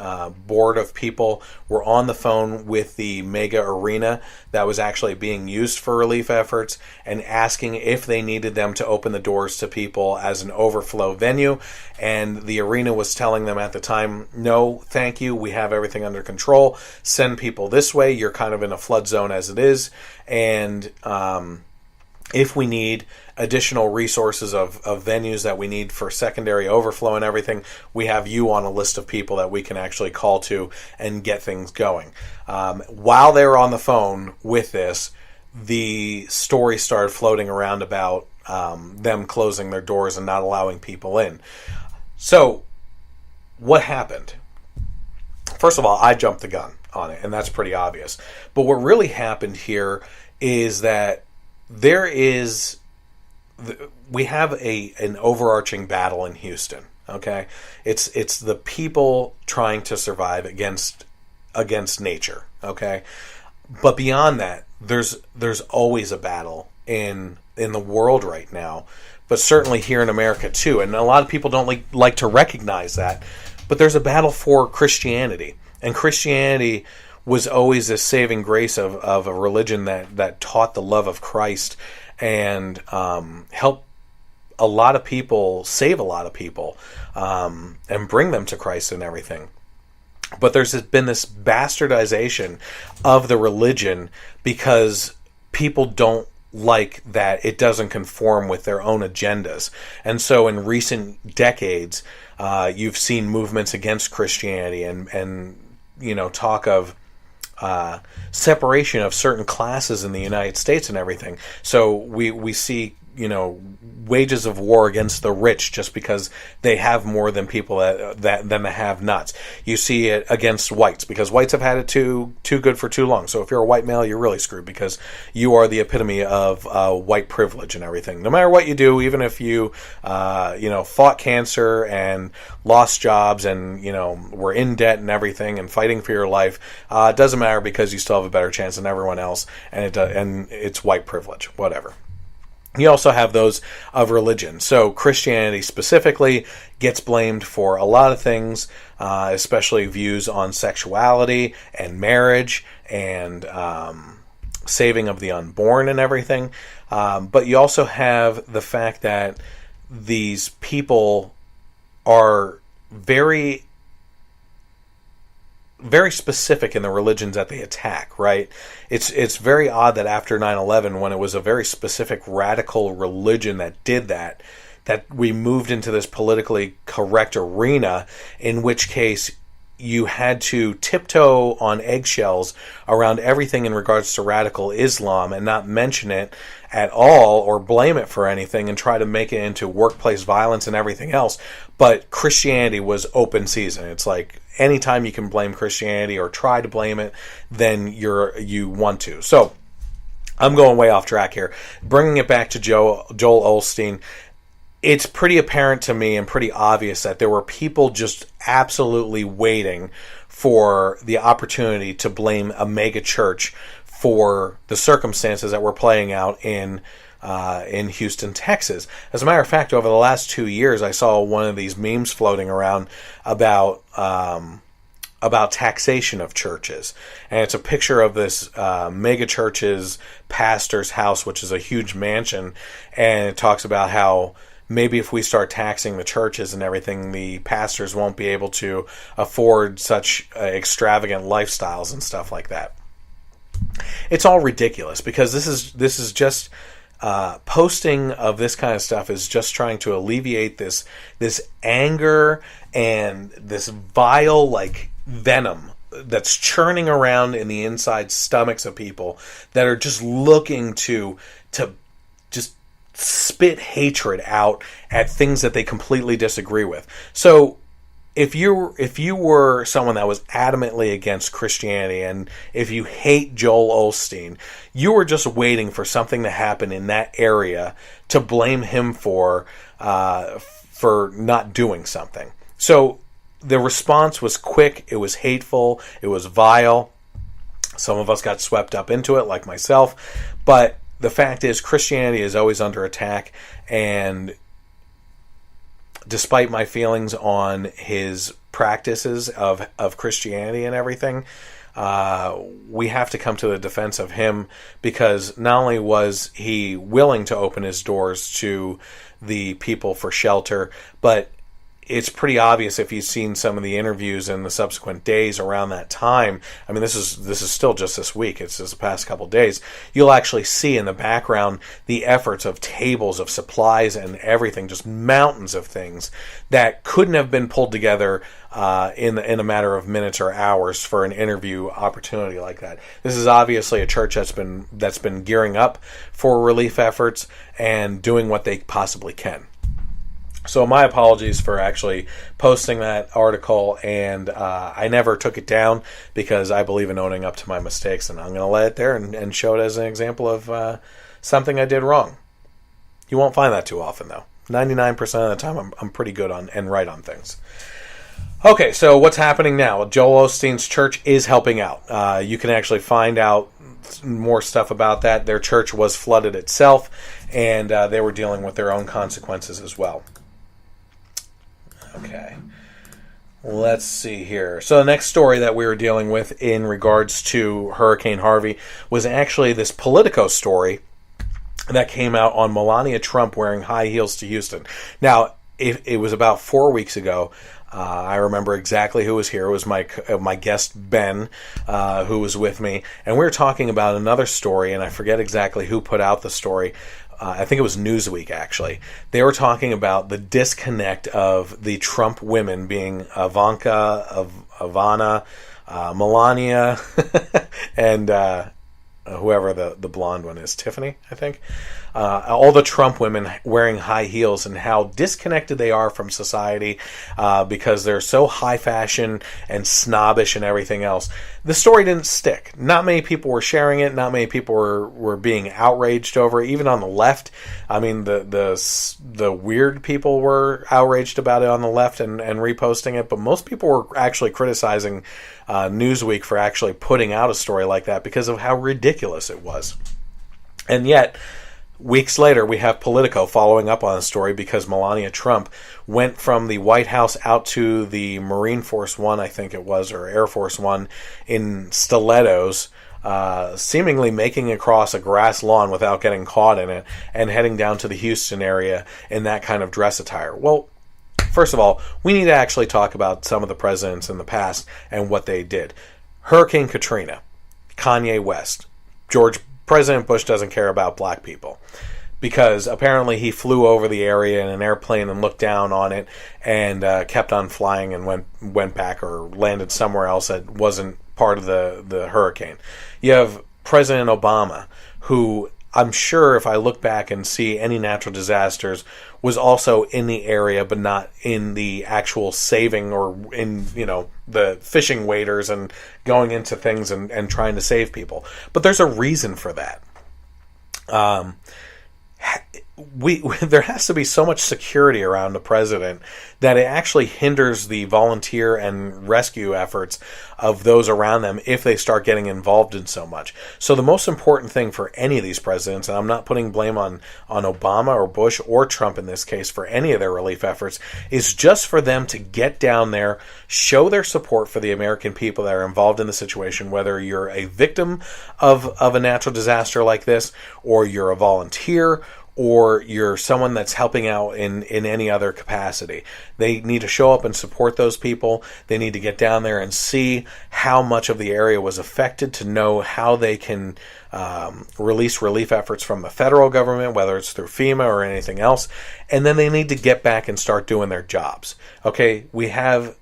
Speaker 10: board of people were on the phone with the mega arena that was actually being used for relief efforts and asking if they needed them to open the doors to people as an overflow venue. And the arena was telling them at the time, no, thank you. We have everything under control. Send people this way. You're kind of in a flood zone as it is. And if we need additional resources of venues that we need for secondary overflow and everything, we have you on a list of people that we can actually call to and get things going. While they were on the phone with this, the story started floating around about them closing their doors and not allowing people in. So, what happened? First of all, I jumped the gun on it, and that's pretty obvious. But what really happened here is that we have an overarching battle in Houston. Okay, it's the people trying to survive against nature. Okay, but beyond that, there's always a battle in the world right now, but certainly here in America too. And a lot of people don't like to recognize that. But there's a battle for Christianity, and Christianity was always a saving grace of a religion that taught the love of Christ and helped a lot of people, save a lot of people, and bring them to Christ and everything. But there's been this bastardization of the religion because people don't like that it doesn't conform with their own agendas. And so in recent decades, you've seen movements against Christianity and talk of separation of certain classes in the United States and everything. So we see, wages of war against the rich just because they have more than people than the have-nots. You see it against whites because whites have had it too good for too long. So if you're a white male, you're really screwed because you are the epitome of white privilege and everything. No matter what you do, even if you fought cancer and lost jobs and were in debt and everything and fighting for your life, it doesn't matter because you still have a better chance than everyone else, and it's white privilege, whatever. You also have those of religion. So Christianity specifically gets blamed for a lot of things, especially views on sexuality and marriage and saving of the unborn and everything. But you also have the fact that these people are very, very specific in the religions that they attack, right? It's very odd that after 9/11, when it was a very specific radical religion that did that we moved into this politically correct arena, in which case you had to tiptoe on eggshells around everything in regards to radical Islam and not mention it at all or blame it for anything and try to make it into workplace violence and everything else. But Christianity was open season. It's like anytime you can blame Christianity or try to blame it, then you want to. So I'm going way off track here. Bringing it back to Joel Osteen, it's pretty apparent to me and pretty obvious that there were people just absolutely waiting for the opportunity to blame a mega church for the circumstances that were playing out in Houston, Texas. As a matter of fact, over the last 2 years, I saw one of these memes floating around about taxation of churches. And it's a picture of this mega church's pastor's house, which is a huge mansion. And it talks about how maybe if we start taxing the churches and everything, the pastors won't be able to afford such extravagant lifestyles and stuff like that. It's all ridiculous because this is just posting of this kind of stuff is just trying to alleviate this anger and this vile venom that's churning around in the inside stomachs of people that are just looking to just spit hatred out at things that they completely disagree with. So if you were someone that was adamantly against Christianity and if you hate Joel Osteen, you were just waiting for something to happen in that area to blame him for not doing something. So the response was quick, it was hateful, it was vile. Some of us got swept up into it, like myself. But the fact is, Christianity is always under attack, and despite my feelings on his practices of Christianity and everything, we have to come to the defense of him, because not only was he willing to open his doors to the people for shelter, but it's pretty obvious if you've seen some of the interviews in the subsequent days around that time. I mean, this is still just this week. It's just the past couple of days. You'll actually see in the background the efforts of tables of supplies and everything, just mountains of things that couldn't have been pulled together in a matter of minutes or hours for an interview opportunity like that. This is obviously a church that's been gearing up for relief efforts and doing what they possibly can. So my apologies for actually posting that article, and I never took it down because I believe in owning up to my mistakes, and I'm going to let it there and show it as an example of something I did wrong. You won't find that too often, though. 99% of the time, I'm pretty good on and right on things. Okay, so what's happening now? Joel Osteen's church is helping out. You can actually find out more stuff about that. Their church was flooded itself, and they were dealing with their own consequences as well. Okay, let's see here. So the next story that we were dealing with in regards to Hurricane Harvey was actually this Politico story that came out on Melania Trump wearing high heels to Houston. Now, it was about 4 weeks ago. I remember exactly who was here. It was my guest, Ben, who was with me. And we were talking about another story, and I forget exactly who put out the story. I think it was Newsweek, actually. They were talking about the disconnect of the Trump women being Ivanka, Ivana, Melania, and whoever the blonde one is, Tiffany, I think. All the Trump women wearing high heels, and how disconnected they are from society because they're so high fashion and snobbish and everything else. The story didn't stick. Not many people were sharing it. Not many people were being outraged over it, even on the left. I mean, the weird people were outraged about it on the left and reposting it, but most people were actually criticizing Newsweek for actually putting out a story like that because of how ridiculous it was. And yet, weeks later, we have Politico following up on the story because Melania Trump went from the White House out to the Marine Force One, I think it was, or Air Force One, in stilettos, seemingly making across a grass lawn without getting caught in it, and heading down to the Houston area in that kind of dress attire. Well, first of all, we need to actually talk about some of the presidents in the past and what they did. Hurricane Katrina, Kanye West, President Bush doesn't care about black people because apparently he flew over the area in an airplane and looked down on it and kept on flying and went back or landed somewhere else that wasn't part of the hurricane. You have President Obama, who I'm sure if I look back and see any natural disasters was also in the area, but not in the actual saving or in, the fishing waders and going into things and trying to save people. But there's a reason for that. There has to be so much security around the president that it actually hinders the volunteer and rescue efforts of those around them if they start getting involved in so much. So the most important thing for any of these presidents, and I'm not putting blame on Obama or Bush or Trump in this case for any of their relief efforts, is just for them to get down there, show their support for the American people that are involved in the situation, whether you're a victim of a natural disaster like this, or you're a volunteer, or you're someone that's helping out in any other capacity. They need to show up and support those people. They need to get down there and see how much of the area was affected to know how they can release relief efforts from the federal government, whether it's through FEMA or anything else. And then they need to get back and start doing their jobs. Okay, we have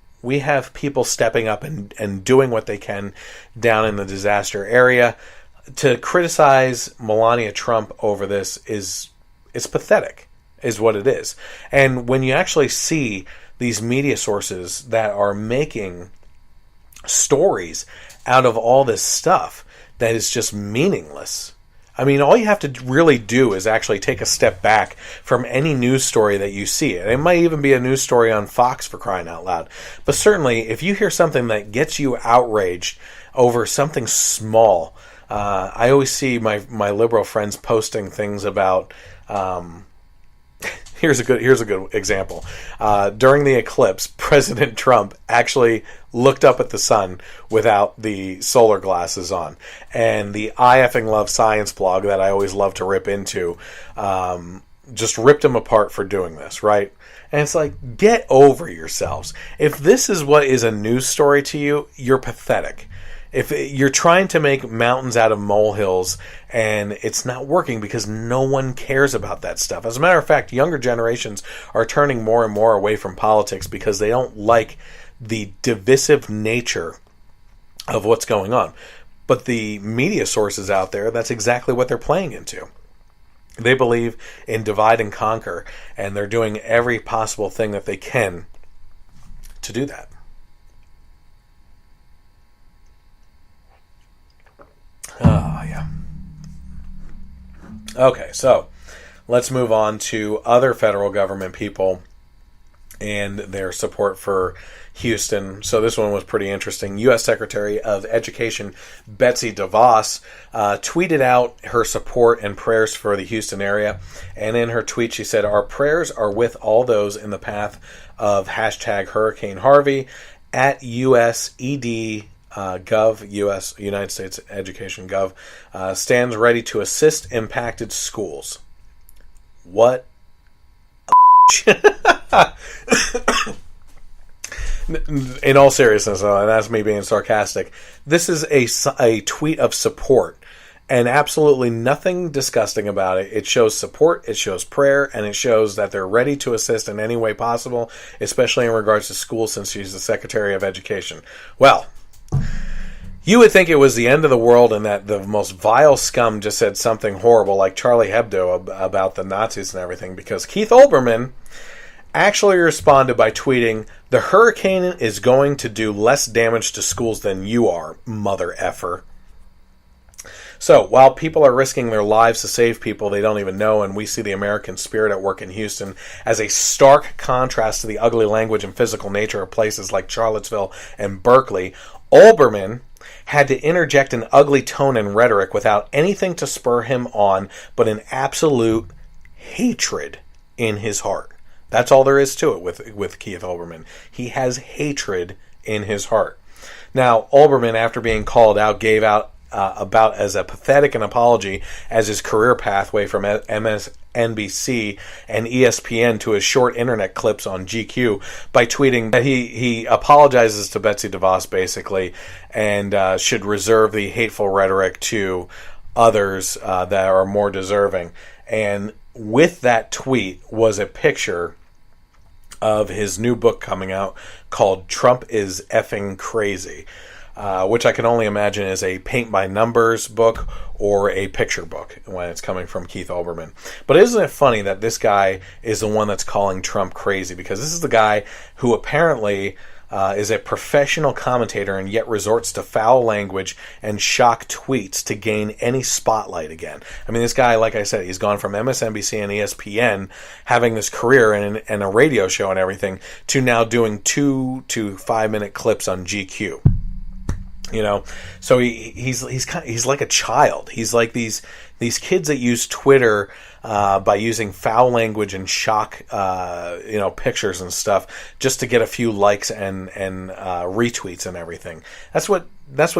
Speaker 10: people stepping up and doing what they can down in the disaster area. To criticize Melania Trump over this it's pathetic, is what it is. And when you actually see these media sources that are making stories out of all this stuff that is just meaningless. I mean, all you have to really do is actually take a step back from any news story that you see. And it might even be a news story on Fox, for crying out loud. But certainly, if you hear something that gets you outraged over something small, I always see my liberal friends posting things about Here's a good example. During the eclipse, President Trump actually looked up at the sun without the solar glasses on. And the I effing love science blog that I always love to rip into just ripped him apart for doing this, right? And it's like, get over yourselves. If this is what is a news story to you, you're pathetic. If you're trying to make mountains out of molehills and it's not working because no one cares about that stuff. As a matter of fact, younger generations are turning more and more away from politics because they don't like the divisive nature of what's going on. But the media sources out there, that's exactly what they're playing into. They believe in divide and conquer, and they're doing every possible thing that they can to do that. Oh, yeah. Okay, so let's move on to other federal government people and their support for Houston. So this one was pretty interesting. U.S. Secretary of Education Betsy DeVos tweeted out her support and prayers for the Houston area. And in her tweet, she said, "Our prayers are with all those in the path of hashtag Hurricane Harvey at USED Gov, U.S. United States Education Gov, stands ready to assist impacted schools." What in all seriousness, and that's me being sarcastic, this is a tweet of support and absolutely nothing disgusting about it. It shows support, it shows prayer, and it shows that they're ready to assist in any way possible, especially in regards to schools, since she's the Secretary of Education. Well, you would think it was the end of the world and that the most vile scum just said something horrible like Charlie Hebdo about the Nazis and everything, because Keith Olbermann actually responded by tweeting, "The hurricane is going to do less damage to schools than you are, mother effer." So, while people are risking their lives to save people they don't even know, and we see the American spirit at work in Houston as a stark contrast to the ugly language and physical nature of places like Charlottesville and Berkley, Olbermann had to interject an ugly tone and rhetoric without anything to spur him on but an absolute hatred in his heart. That's all there is to it with Keith Olbermann. He has hatred in his heart. Now, Olbermann, after being called out, gave out about as a pathetic an apology as his career pathway from MSNBC and ESPN to his short internet clips on GQ by tweeting that he apologizes to Betsy DeVos, basically, and should reserve the hateful rhetoric to others that are more deserving. And with that tweet was a picture of his new book coming out called Trump is Effing Crazy, which I can only imagine is a paint-by-numbers book or a picture book when it's coming from Keith Olbermann. But isn't it funny that this guy is the one that's calling Trump crazy? Because this is the guy who apparently is a professional commentator and yet resorts to foul language and shock tweets to gain any spotlight again. I mean, this guy, like I said, he's gone from MSNBC and ESPN, having this career and a radio show and everything, to now doing 2 to 5 minute clips on GQ. You know, so he's like a child. He's like these kids that use Twitter by using foul language and shock pictures and stuff just to get a few likes and retweets and everything. That's what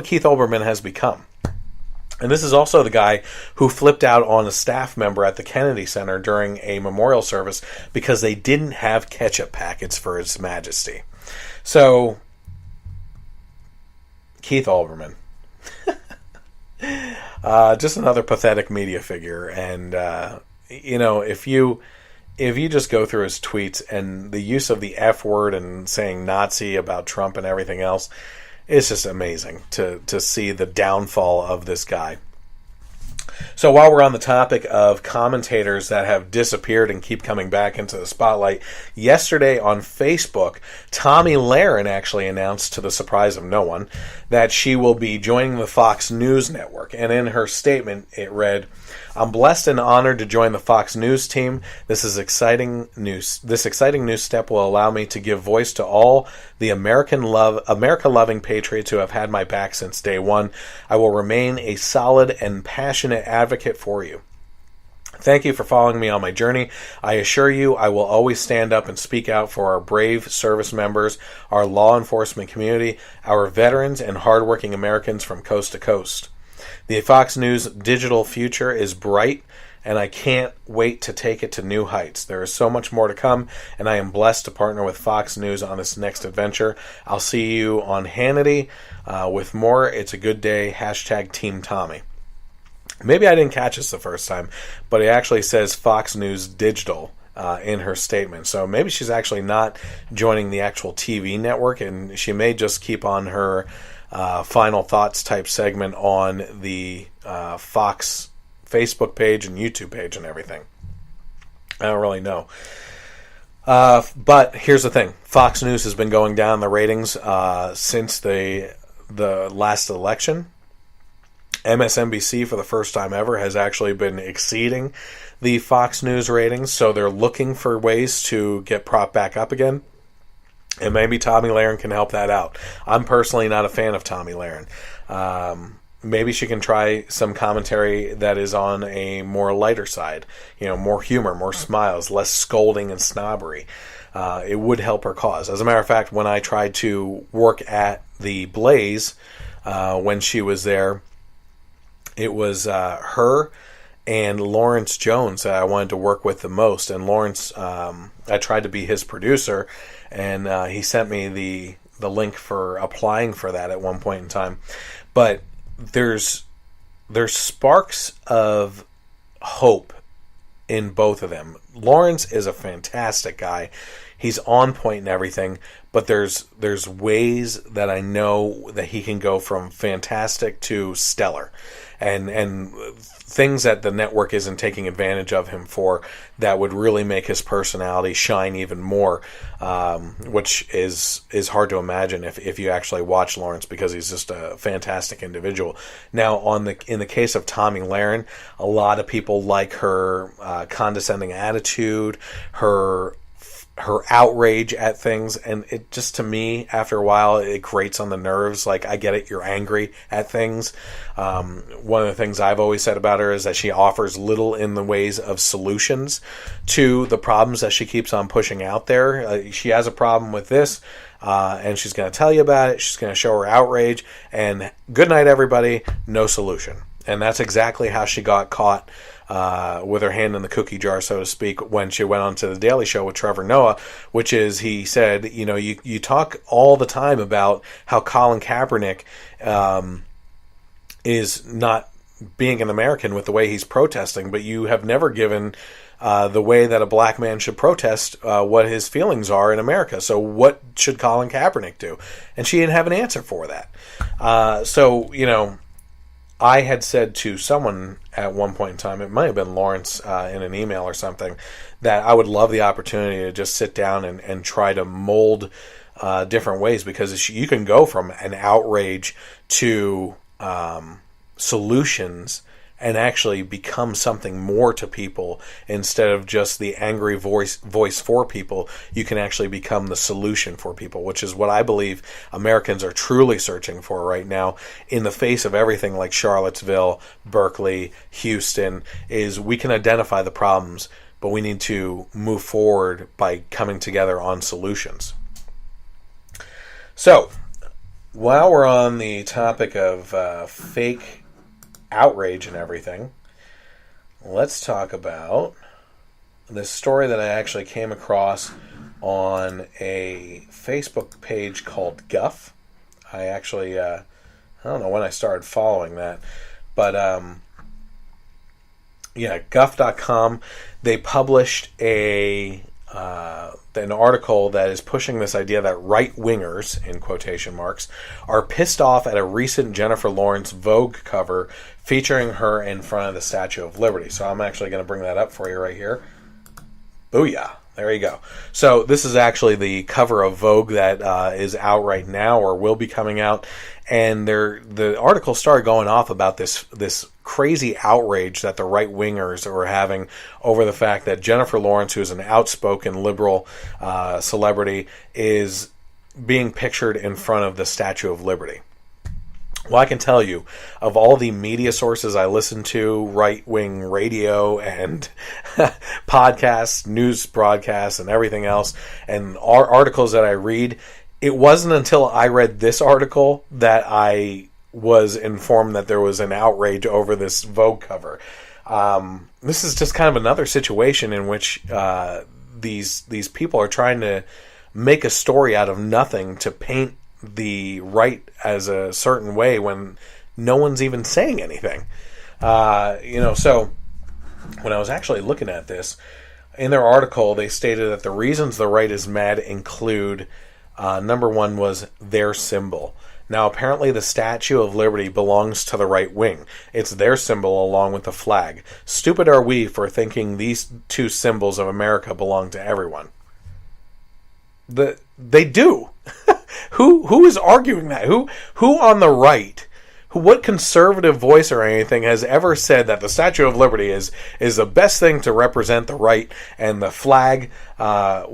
Speaker 10: Keith Olbermann has become. And this is also the guy who flipped out on a staff member at the Kennedy Center during a memorial service because they didn't have ketchup packets for His Majesty. So, Keith Olbermann. Just another pathetic media figure. And, if you just go through his tweets and the use of the F word and saying Nazi about Trump and everything else, it's just amazing to see the downfall of this guy. So while we're on the topic of commentators that have disappeared and keep coming back into the spotlight, yesterday on Facebook, Tomi Lahren actually announced, to the surprise of no one, that she will be joining the Fox News network. And in her statement, it read, "I'm blessed and honored to join the Fox News team. This exciting new step will allow me to give voice to all the America-loving patriots who have had my back since day one. I will remain a solid and passionate advocate for you. Thank you for following me on my journey. I assure you I will always stand up and speak out for our brave service members, our law enforcement community, our veterans, and hardworking Americans from coast to coast. The Fox News digital future is bright, and I can't wait to take it to new heights. There is so much more to come, and I am blessed to partner with Fox News on this next adventure. I'll see you on Hannity with more. It's a good day. # Team Tommy. Maybe I didn't catch this the first time, but it actually says Fox News Digital in her statement. So maybe she's actually not joining the actual TV network, and she may just keep on her final thoughts type segment on the Fox Facebook page and YouTube page and everything. I don't really know. But here's the thing. Fox News has been going down the ratings since the last election. MSNBC, for the first time ever, has actually been exceeding the Fox News ratings, so they're looking for ways to get propped back up again, and maybe Tomi Lahren can help that out. I'm personally not a fan of Tomi Lahren. Maybe she can try some commentary that is on a more lighter side, more humor, more smiles, less scolding and snobbery. It would help her cause. As a matter of fact, when I tried to work at the Blaze when she was there, it was her and Lawrence Jones that I wanted to work with the most. And Lawrence, I tried to be his producer, and he sent me the link for applying for that at one point in time. But there's sparks of hope in both of them. Lawrence is a fantastic guy. He's on point and everything, but there's ways that I know that he can go from fantastic to stellar. And things that the network isn't taking advantage of him for that would really make his personality shine even more, which is hard to imagine if you actually watch Lawrence, because he's just a fantastic individual. Now, in the case of Tomi Lahren, a lot of people like her condescending attitude, her outrage at things, and it just, to me, after a while, it grates on the nerves. Like, I get it, you're angry at things. One of the things I've always said about her is that she offers little in the ways of solutions to the problems that she keeps on pushing out there. She has a problem with this, and she's going to tell you about it. She's going to show her outrage, and good night, everybody, no solution. And that's exactly how she got caught with her hand in the cookie jar, so to speak, when she went on to the Daily Show with Trevor Noah, which is, he said, you talk all the time about how Colin Kaepernick is not being an American with the way he's protesting, but you have never given the way that a black man should protest what his feelings are in America. So what should Colin Kaepernick do? And she didn't have an answer for that. I had said to someone at one point in time, it might have been Lawrence in an email or something, that I would love the opportunity to just sit down and try to mold different ways, because you can go from an outrage to solutions and actually become something more to people. Instead of just the angry voice for people, you can actually become the solution for people, which is what I believe Americans are truly searching for right now in the face of everything like Charlottesville, Berkley, Houston, is we can identify the problems, but we need to move forward by coming together on solutions. So, while we're on the topic of fake outrage and everything, let's talk about this story that I actually came across on a Facebook page called Guff. I actually, I don't know when I started following that, but Guff.com, they published an article that is pushing this idea that right-wingers, in quotation marks, are pissed off at a recent Jennifer Lawrence Vogue cover featuring her in front of the Statue of Liberty. So I'm actually going to bring that up for you right here. Booyah. There you go. So this is actually the cover of Vogue that is out right now, or will be coming out. And the article started going off about this crazy outrage that the right-wingers are having over the fact that Jennifer Lawrence, who is an outspoken liberal celebrity, is being pictured in front of the Statue of Liberty. Well, I can tell you, of all the media sources I listen to, right-wing radio and podcasts, news broadcasts, and everything else, and articles that I read, it wasn't until I read this article that I was informed that there was an outrage over this Vogue cover. This is just kind of another situation in which these people are trying to make a story out of nothing to paint the right as a certain way when no one's even saying anything. So when I was actually looking at this, in their article, they stated that the reasons the right is mad include, number one was their symbol. Now, apparently the Statue of Liberty belongs to the right wing. It's their symbol along with the flag. Stupid are we for thinking these two symbols of America belong to everyone. They do. Who is arguing that? Who on the right, what conservative voice or anything has ever said that the Statue of Liberty is the best thing to represent the right, and the flag? There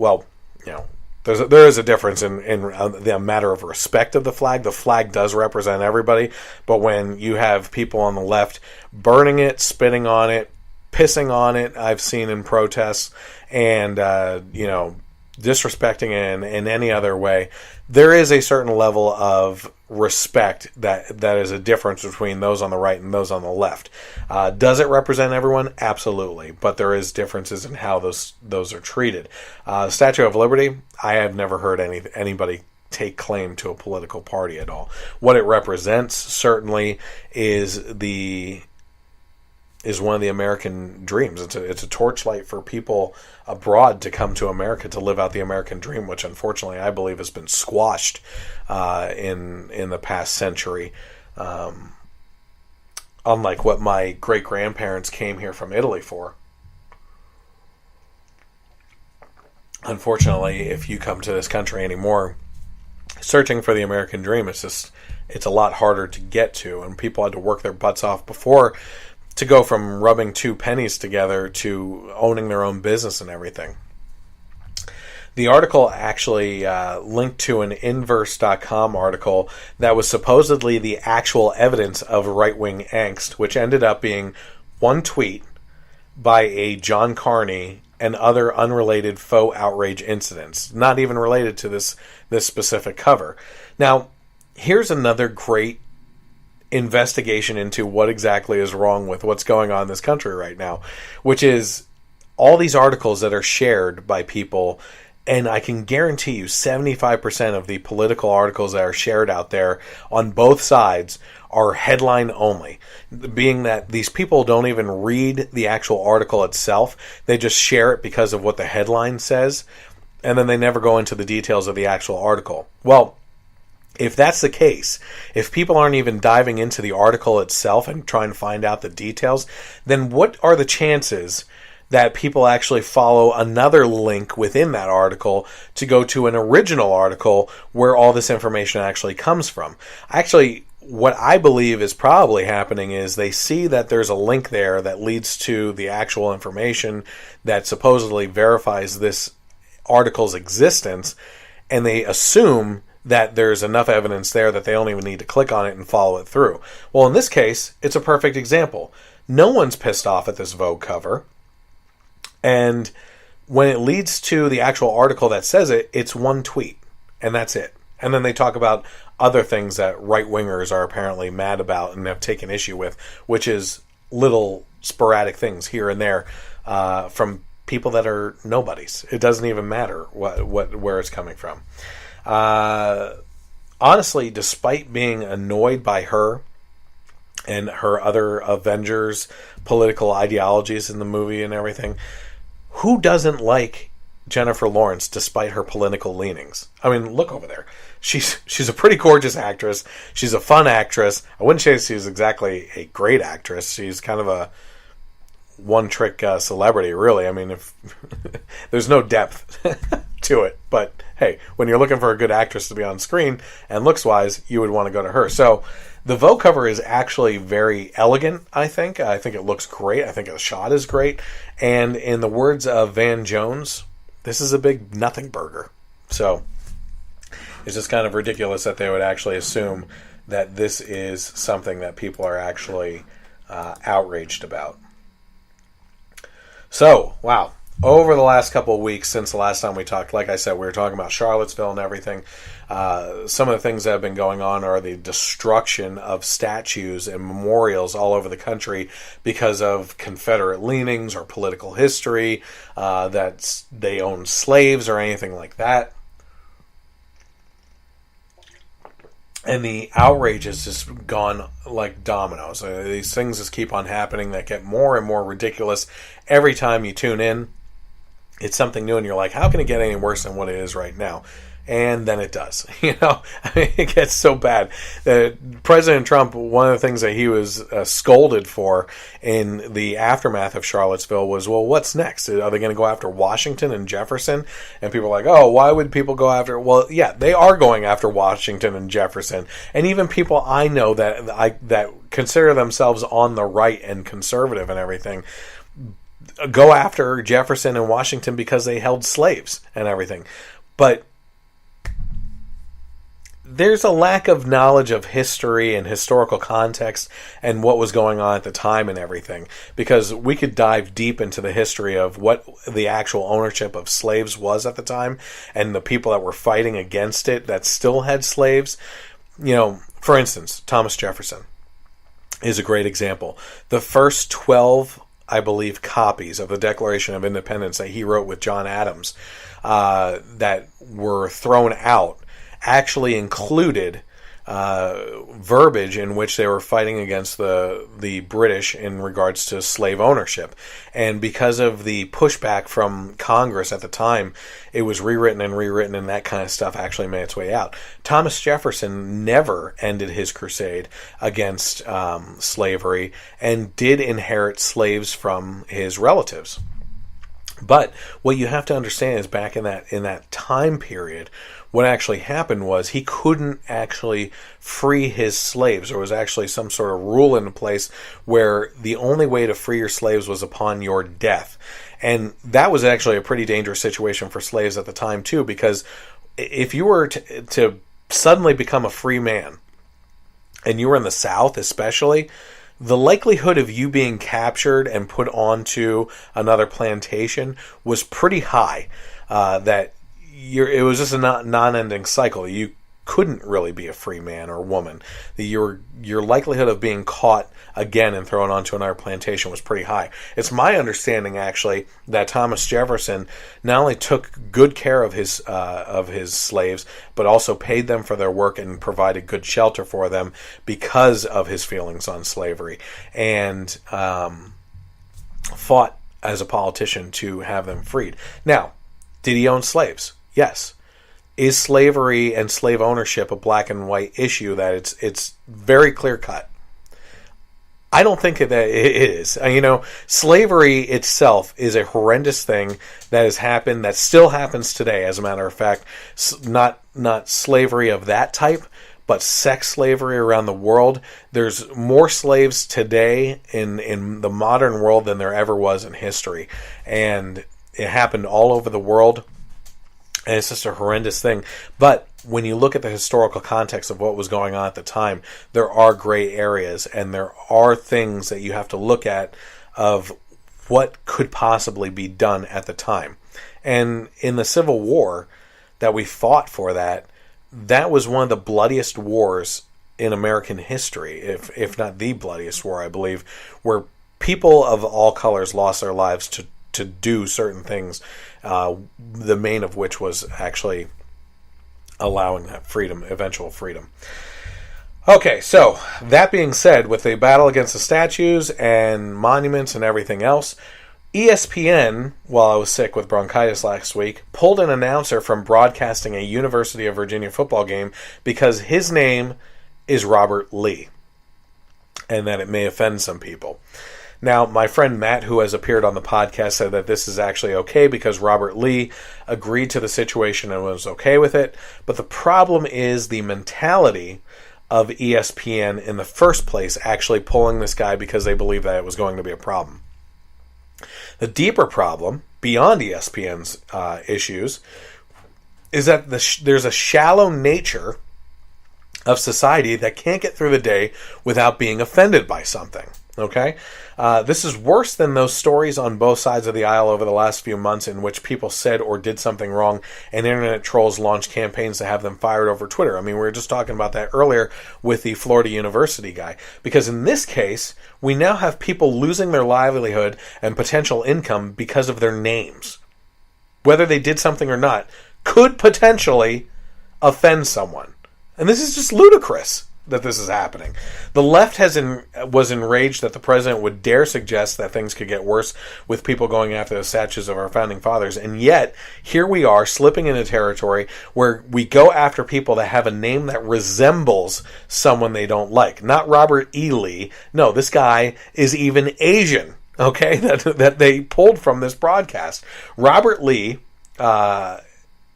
Speaker 10: is a difference in the matter of respect of the flag. The flag does represent everybody, but when you have people on the left burning it, spitting on it, pissing on it, I've seen in protests, and disrespecting it in any other way, there is a certain level of respect that is a difference between those on the right and those on the left. Does it represent everyone? Absolutely, but there is differences in how those are treated. Statue of Liberty, I have never heard anybody take claim to a political party at all. What it represents certainly is one of the American dreams. It's a torchlight for people abroad to come to America to live out the American dream, which unfortunately I believe has been squashed in the past century. Unlike what my great-grandparents came here from Italy for. Unfortunately, if you come to this country anymore, searching for the American dream, it's a lot harder to get to, and people had to work their butts off before to go from rubbing two pennies together to owning their own business and everything. The article actually linked to an Inverse.com article that was supposedly the actual evidence of right-wing angst, which ended up being one tweet by a John Carney and other unrelated faux outrage incidents, not even related to this specific cover. Now, here's another great investigation into what exactly is wrong with what's going on in this country right now, which is all these articles that are shared by people, and I can guarantee you 75% of the political articles that are shared out there on both sides are headline only, being that these people don't even read the actual article itself. They just share it because of what the headline says, and then they never go into the details of the actual article. Well, if that's the case, if people aren't even diving into the article itself and trying to find out the details, then what are the chances that people actually follow another link within that article to go to an original article where all this information actually comes from? Actually, what I believe is probably happening is they see that there's a link there that leads to the actual information that supposedly verifies this article's existence, and they assume that there's enough evidence there that they don't even need to click on it and follow it through. Well, in this case, it's a perfect example. No one's pissed off at this Vogue cover, and when it leads to the actual article that says it, it's one tweet, and that's it. And then they talk about other things that right-wingers are apparently mad about and have taken issue with, which is little sporadic things here and there from people that are nobodies. It doesn't even matter where it's coming from. Honestly, despite being annoyed by her and her other Avengers political ideologies in the movie and everything, who doesn't like Jennifer Lawrence despite her political leanings? I mean, look over there. She's a pretty gorgeous actress. She's a fun actress. I wouldn't say she's exactly a great actress. She's kind of a one-trick celebrity, really. I mean, if there's no depth to it. But hey, when you're looking for a good actress to be on screen and looks-wise, you would want to go to her. So the Vogue cover is actually very elegant, I think. I think it looks great. I think the shot is great. And in the words of Van Jones, this is a big nothing burger. So it's just kind of ridiculous that they would actually assume that this is something that people are actually outraged about. So, wow. Over the last couple of weeks, since the last time we talked, like I said, we were talking about Charlottesville and everything. Some of the things that have been going on are the destruction of statues and memorials all over the country because of Confederate leanings or political history, that they owned slaves or anything like that. And the outrage has just gone like dominoes. These things just keep on happening that get more and more ridiculous every time you tune in. It's something new, and you're like, how can it get any worse than what it is right now? And then it does. It gets so bad. President Trump, one of the things that he was scolded for in the aftermath of Charlottesville was, well, what's next? Are they going to go after Washington and Jefferson? And people are like, oh, why would people go after? Well, yeah, they are going after Washington and Jefferson. And even people I know that consider themselves on the right and conservative and everything go after Jefferson and Washington because they held slaves and everything. But there's a lack of knowledge of history and historical context and what was going on at the time and everything, because we could dive deep into the history of what the actual ownership of slaves was at the time and the people that were fighting against it that still had slaves. For instance, Thomas Jefferson is a great example. The first 12, I believe, copies of the Declaration of Independence that he wrote with John Adams that were thrown out actually included verbiage in which they were fighting against the British in regards to slave ownership. And because of the pushback from Congress at the time, it was rewritten, and that kind of stuff actually made its way out. Thomas Jefferson never ended his crusade against slavery and did inherit slaves from his relatives. But what you have to understand is back in that time period, what actually happened was he couldn't actually free his slaves. There was actually some sort of rule in place where the only way to free your slaves was upon your death. And that was actually a pretty dangerous situation for slaves at the time too, because if you were to suddenly become a free man, and you were in the South especially, the likelihood of you being captured and put onto another plantation was pretty high. It was just a non-ending cycle. You couldn't really be a free man or woman. Your likelihood of being caught again and thrown onto another plantation was pretty high. It's my understanding, actually, that Thomas Jefferson not only took good care of his slaves, but also paid them for their work and provided good shelter for them because of his feelings on slavery, and fought as a politician to have them freed. Now, did he own slaves? Yes. Is slavery and slave ownership a black and white issue that it's very clear cut? I don't think that it is. Slavery itself is a horrendous thing that has happened, that still happens today, as a matter of fact. Not slavery of that type, but sex slavery around the world. There's more slaves today in the modern world than there ever was in history. And it happened all over the world. And it's just a horrendous thing. But when you look at the historical context of what was going on at the time, there are gray areas, and there are things that you have to look at of what could possibly be done at the time. And in the Civil War that we fought for that was one of the bloodiest wars in American history, if not the bloodiest war, I believe, where people of all colors lost their lives to do certain things, the main of which was actually allowing that freedom, eventual freedom. Okay, so that being said, with the battle against the statues and monuments and everything else, ESPN, while I was sick with bronchitis last week, pulled an announcer from broadcasting a University of Virginia football game because his name is Robert Lee, and that it may offend some people. Now, my friend Matt, who has appeared on the podcast, said that this is actually okay because Robert Lee agreed to the situation and was okay with it. But the problem is the mentality of ESPN in the first place actually pulling this guy because they believe that it was going to be a problem. The deeper problem, beyond ESPN's issues, is that there's a shallow nature of society that can't get through the day without being offended by something. Okay? This is worse than those stories on both sides of the aisle over the last few months in which people said or did something wrong and internet trolls launched campaigns to have them fired over Twitter. I mean, we were just talking about that earlier with the Florida University guy. Because in this case, we now have people losing their livelihood and potential income because of their names. Whether they did something or not could potentially offend someone. And this is just ludicrous that this is happening. The left was enraged that the president would dare suggest that things could get worse with people going after the statues of our founding fathers. And yet, here we are slipping into territory where we go after people that have a name that resembles someone they don't like. Not Robert E. Lee. No, this guy is even Asian. Okay, that they pulled from this broadcast. Robert Lee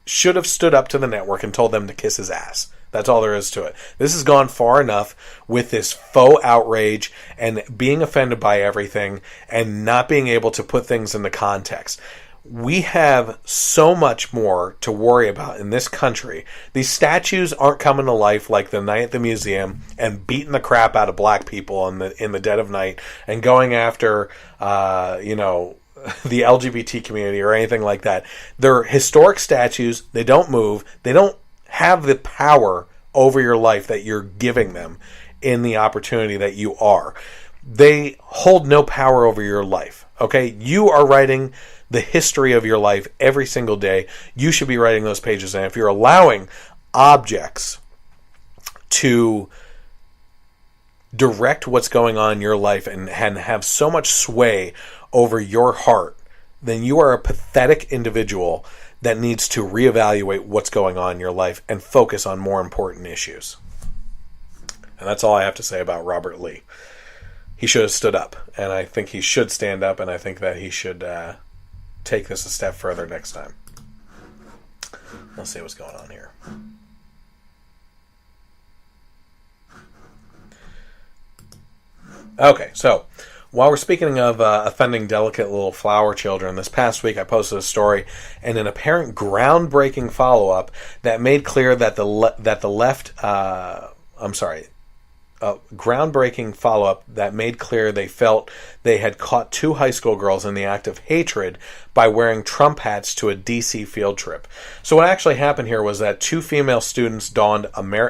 Speaker 10: should have stood up to the network and told them to kiss his ass. That's all there is to it. This has gone far enough with this faux outrage and being offended by everything and not being able to put things into context. We have so much more to worry about in this country. These statues aren't coming to life like the night at the museum and beating the crap out of black people in the dead of night and going after, the LGBT community or anything like that. They're historic statues. They don't move. They don't have the power over your life that you're giving them in the opportunity that you are. They hold no power over your life. Okay? You are writing the history of your life every single day. You should be writing those pages. And if you're allowing objects to direct what's going on in your life and have so much sway over your heart, then you are a pathetic individual that needs to reevaluate what's going on in your life and focus on more important issues. And that's all I have to say about Robert Lee. He should have stood up, and I think he should stand up, and I think that he should take this a step further next time. Let's see what's going on here. Okay, so while we're speaking of offending delicate little flower children, this past week I posted a story and an apparent groundbreaking follow-up that made clear that groundbreaking follow-up that made clear they felt they had caught two high school girls in the act of hatred by wearing Trump hats to a D.C. field trip. So what actually happened here was that two female students donned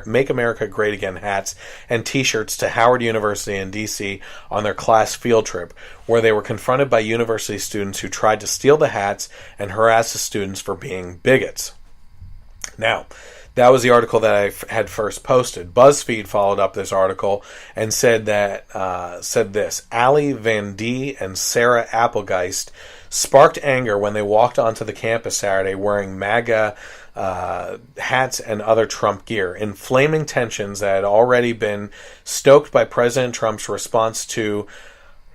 Speaker 10: Make America Great Again hats and T-shirts to Howard University in D.C. on their class field trip, where they were confronted by university students who tried to steal the hats and harass the students for being bigots. Now, that was the article that I had first posted. BuzzFeed followed up this article and said this: Allie Van D and Sarah Applegeist sparked anger when they walked onto the campus Saturday wearing MAGA hats and other Trump gear, inflaming tensions that had already been stoked by President Trump's response to,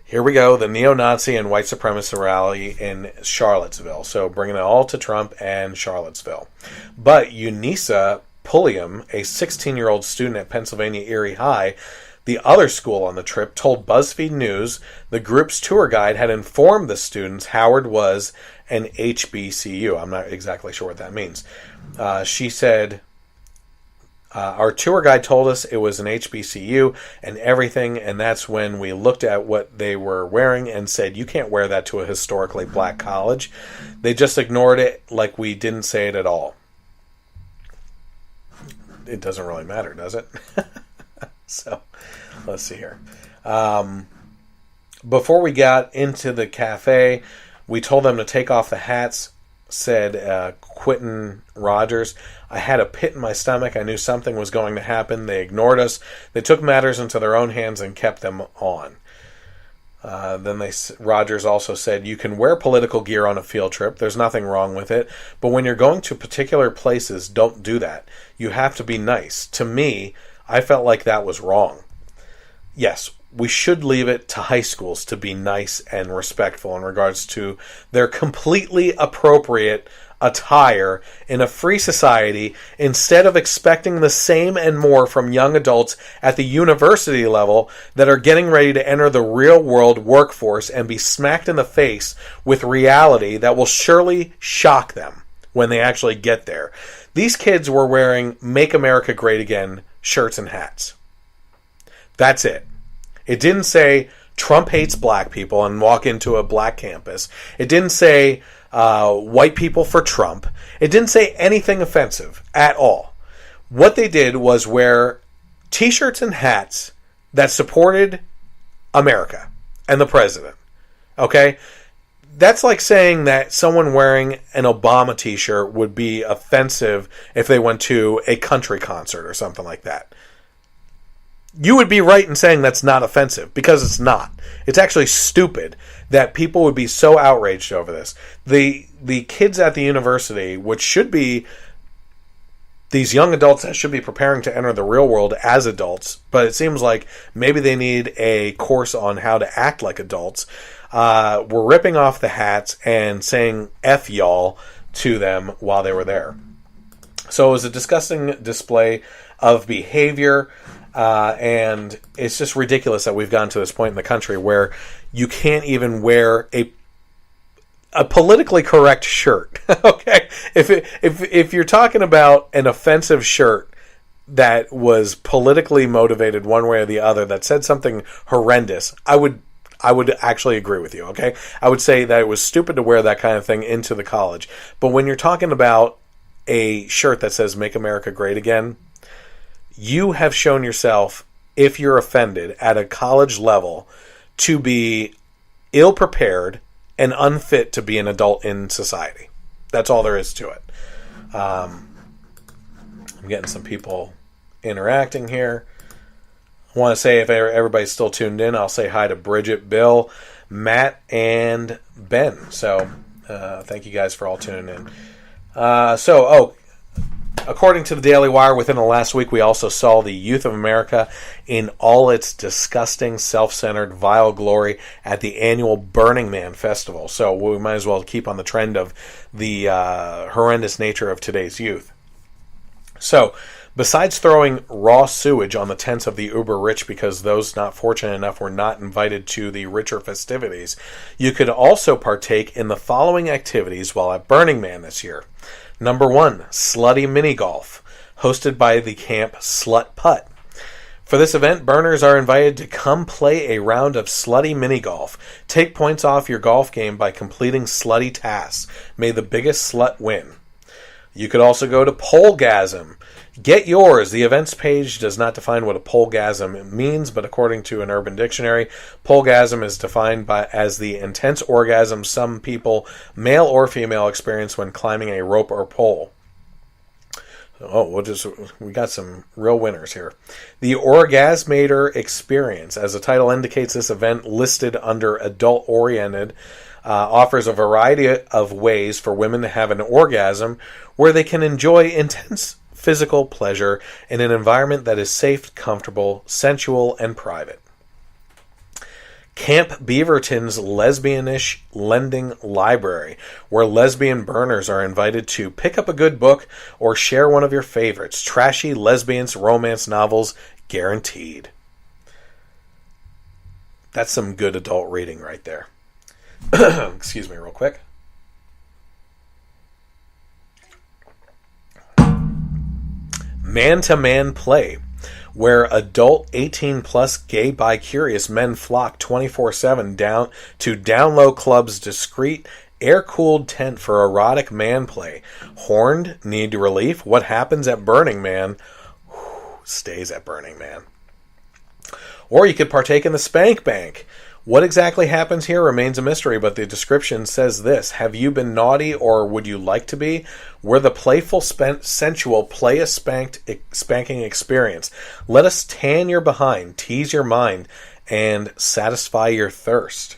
Speaker 10: here we go, the neo-Nazi and white supremacist rally in Charlottesville. So bringing it all to Trump and Charlottesville. But Eunice Pulliam, a 16-year-old student at Pennsylvania Erie High, the other school on the trip, told BuzzFeed News the group's tour guide had informed the students Howard was an HBCU. I'm not exactly sure what that means. She said, our tour guide told us it was an HBCU and everything, and that's when we looked at what they were wearing and said, you can't wear that to a historically black college. They just ignored it like we didn't say it at all. It doesn't really matter, does it? So, let's see here. Before we got into the cafe, we told them to take off the hats, said Quentin Rogers. I had a pit in my stomach. I knew something was going to happen. They ignored us. They took matters into their own hands and kept them on. Rogers also said, you can wear political gear on a field trip. There's nothing wrong with it. But when you're going to particular places, don't do that. You have to be nice. To me, I felt like that was wrong. Yes, we should leave it to high schools to be nice and respectful in regards to their completely appropriate attire in a free society, instead of expecting the same and more from young adults at the university level that are getting ready to enter the real world workforce and be smacked in the face with reality that will surely shock them when they actually get there. These kids were wearing Make America Great Again shirts and hats. That's it. It didn't say Trump hates black people and walk into a black campus. It didn't say white people for Trump. It didn't say anything offensive at all. What they did was wear t-shirts and hats that supported America and the president. Okay? That's like saying that someone wearing an Obama t-shirt would be offensive if they went to a country concert or something like that. You would be right in saying that's not offensive, because it's not. It's actually stupid that people would be so outraged over this. The kids at the university, which should be these young adults that should be preparing to enter the real world as adults, but it seems like maybe they need a course on how to act like adults, were ripping off the hats and saying F y'all to them while they were there. So it was a disgusting display of behavior. And it's just ridiculous that we've gotten to this point in the country where you can't even wear a politically correct shirt. Okay, if you're talking about an offensive shirt that was politically motivated one way or the other, that said something horrendous, I would actually agree with you. Okay, I would say that it was stupid to wear that kind of thing into the college. But when you're talking about a shirt that says "Make America Great Again," you have shown yourself, if you're offended at a college level, to be ill-prepared and unfit to be an adult in society. That's all there is to it. I'm getting some people interacting here. I want to say, if everybody's still tuned in, I'll say hi to Bridget, Bill, Matt, and Ben. So thank you guys for all tuning in. According to the Daily Wire, within the last week, we also saw the youth of America in all its disgusting, self-centered, vile glory at the annual Burning Man festival. So we might as well keep on the trend of the horrendous nature of today's youth. So, besides throwing raw sewage on the tents of the uber-rich because those not fortunate enough were not invited to the richer festivities, you could also partake in the following activities while at Burning Man this year. Number 1, slutty mini golf, hosted by the camp Slut Putt. For this event, burners are invited to come play a round of slutty mini golf. Take points off your golf game by completing slutty tasks. May the biggest slut win. You could also go to Polegasm. Get yours. The events page does not define what a polegasm means, but according to an Urban Dictionary, polegasm is defined as the intense orgasm some people, male or female, experience when climbing a rope or pole. We got some real winners here. The Orgasmator Experience, as the title indicates, this event listed under adult-oriented, offers a variety of ways for women to have an orgasm where they can enjoy intense physical pleasure in an environment that is safe, comfortable, sensual, and private. Camp Beaverton's Lesbianish Lending Library, where lesbian burners are invited to pick up a good book or share one of your favorites. Trashy lesbians romance novels guaranteed. That's some good adult reading right there. Excuse me real quick. Man-to-man play, where adult 18-plus gay bi-curious men flock 24/7 down to Down Low Club's discreet, air-cooled tent for erotic man play. Horned? Need relief? What happens at Burning Man stays at Burning Man. Or you could partake in the Spank Bank. What exactly happens here remains a mystery, but the description says this: have you been naughty, or would you like to be? We're the playful, sensual, play a spanking experience. Let us tan your behind, tease your mind, and satisfy your thirst.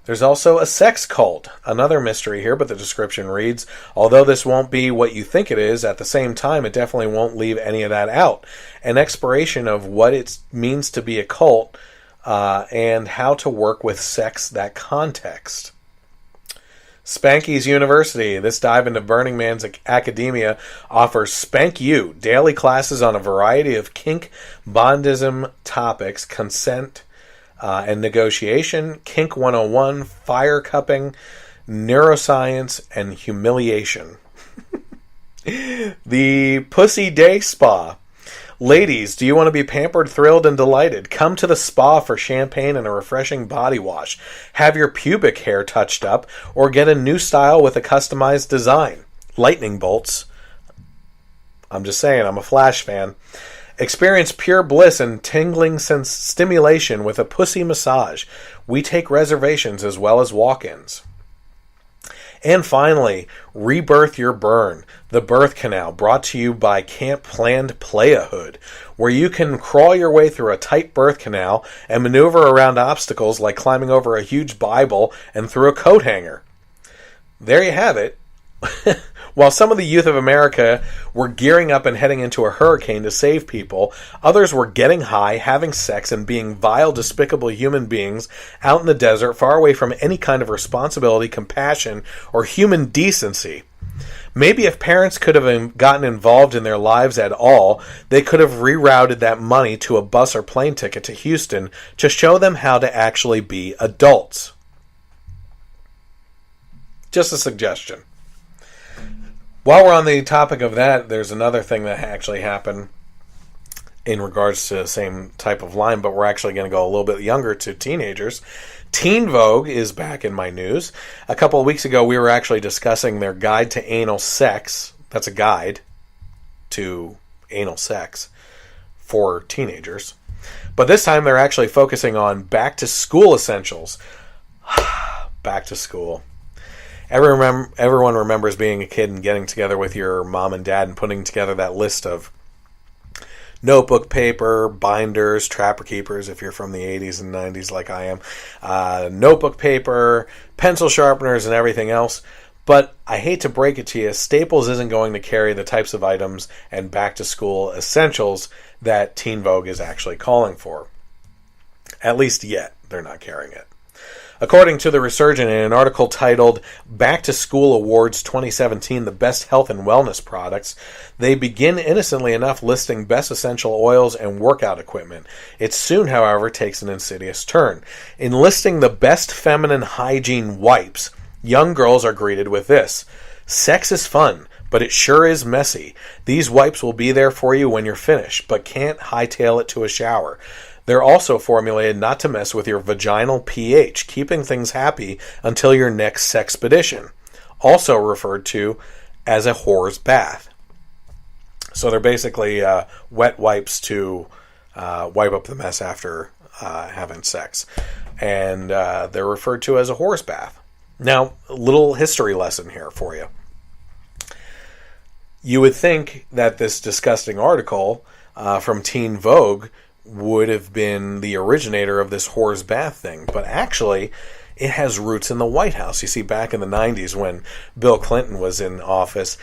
Speaker 10: There's also a sex cult. Another mystery here, but the description reads, although this won't be what you think it is, at the same time, it definitely won't leave any of that out. An exploration of what it means to be a cult, and how to work with sex, that context. Spanky's University. This dive into Burning Man's academia offers Spank You, daily classes on a variety of kink, bondism topics, consent and negotiation, kink 101, fire cupping, neuroscience, and humiliation. The Pussy Day Spa. Ladies, do you want to be pampered, thrilled, and delighted? Come to the spa for champagne and a refreshing body wash. Have your pubic hair touched up, or get a new style with a customized design. Lightning bolts. I'm just saying, I'm a Flash fan. Experience pure bliss and tingling stimulation with a pussy massage. We take reservations as well as walk-ins. And finally, rebirth your burn. The birth canal, brought to you by Camp Planned Playahood, where you can crawl your way through a tight birth canal and maneuver around obstacles like climbing over a huge Bible and through a coat hanger. There you have it. While some of the youth of America were gearing up and heading into a hurricane to save people, others were getting high, having sex, and being vile, despicable human beings out in the desert, far away from any kind of responsibility, compassion, or human decency. Maybe if parents could have gotten involved in their lives at all, they could have rerouted that money to a bus or plane ticket to Houston to show them how to actually be adults. Just a suggestion. While we're on the topic of that, there's another thing that actually happened in regards to the same type of line, but we're actually going to go a little bit younger to teenagers. Teen Vogue is back in my news. A couple of weeks ago, we were actually discussing their guide to anal sex. That's a guide to anal sex for teenagers. But this time, they're actually focusing on back-to-school essentials. Back to school. Everyone remembers being a kid and getting together with your mom and dad and putting together that list of notebook paper, binders, trapper keepers, if you're from the 80s and 90s like I am, notebook paper, pencil sharpeners, and everything else. But I hate to break it to you, Staples isn't going to carry the types of items and back-to-school essentials that Teen Vogue is actually calling for. At least yet, they're not carrying it. According to The Resurgent, in an article titled Back to School Awards 2017, the Best Health and Wellness Products, they begin innocently enough listing best essential oils and workout equipment. It soon, however, takes an insidious turn. In listing the best feminine hygiene wipes, young girls are greeted with this: sex is fun, but it sure is messy. These wipes will be there for you when you're finished, but can't hightail it to a shower. They're also formulated not to mess with your vaginal pH, keeping things happy until your next sexpedition, also referred to as a whore's bath. So they're basically wet wipes to wipe up the mess after having sex. And they're referred to as a whore's bath. Now, a little history lesson here for you. You would think that this disgusting article from Teen Vogue would have been the originator of this whore's bath thing. But actually, it has roots in the White House. You see, back in the 90s when Bill Clinton was in office,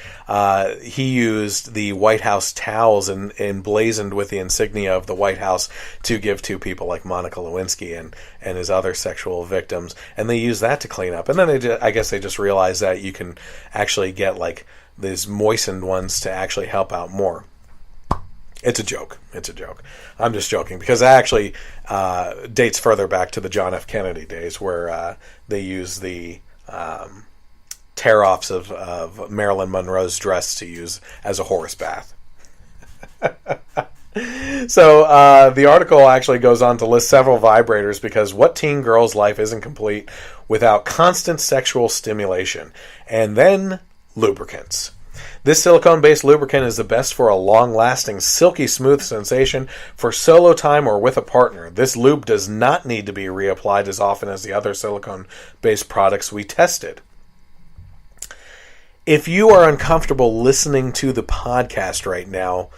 Speaker 10: he used the White House towels and emblazoned with the insignia of the White House to give to people like Monica Lewinsky and his other sexual victims. And they used that to clean up. And then I guess they just realized that you can actually get like these moistened ones to actually help out more. It's a joke. It's a joke. I'm just joking because it actually dates further back to the John F. Kennedy days where they used the tear-offs of Marilyn Monroe's dress to use as a whore's bath. So the article actually goes on to list several vibrators because what teen girl's life isn't complete without constant sexual stimulation? And then lubricants. This silicone-based lubricant is the best for a long-lasting, silky smooth sensation for solo time or with a partner. This lube does not need to be reapplied as often as the other silicone-based products we tested. If you are uncomfortable listening to the podcast right now,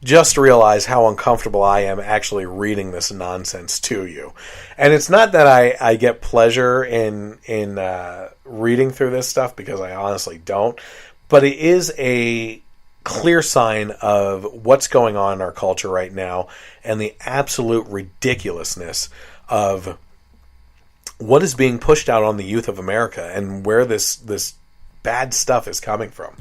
Speaker 10: just realize how uncomfortable I am actually reading this nonsense to you. And it's not that I get pleasure in reading through this stuff, because I honestly don't. But it is a clear sign of what's going on in our culture right now and the absolute ridiculousness of what is being pushed out on the youth of America and where this bad stuff is coming from.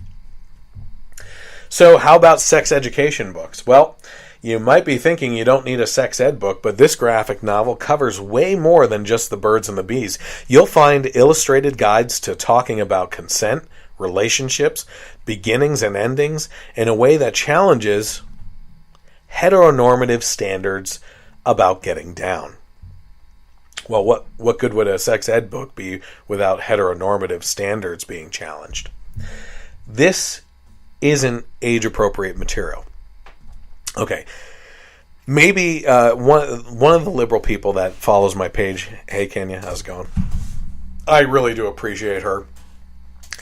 Speaker 10: So how about sex education books? Well, you might be thinking you don't need a sex ed book, but this graphic novel covers way more than just the birds and the bees. You'll find illustrated guides to talking about consent, relationships, beginnings and endings in a way that challenges heteronormative standards about getting down. Well, what good would a sex ed book be without heteronormative standards being challenged? This isn't age-appropriate material. Okay, maybe one of the liberal people that follows my page, hey Kenya, how's it going? I really do appreciate her.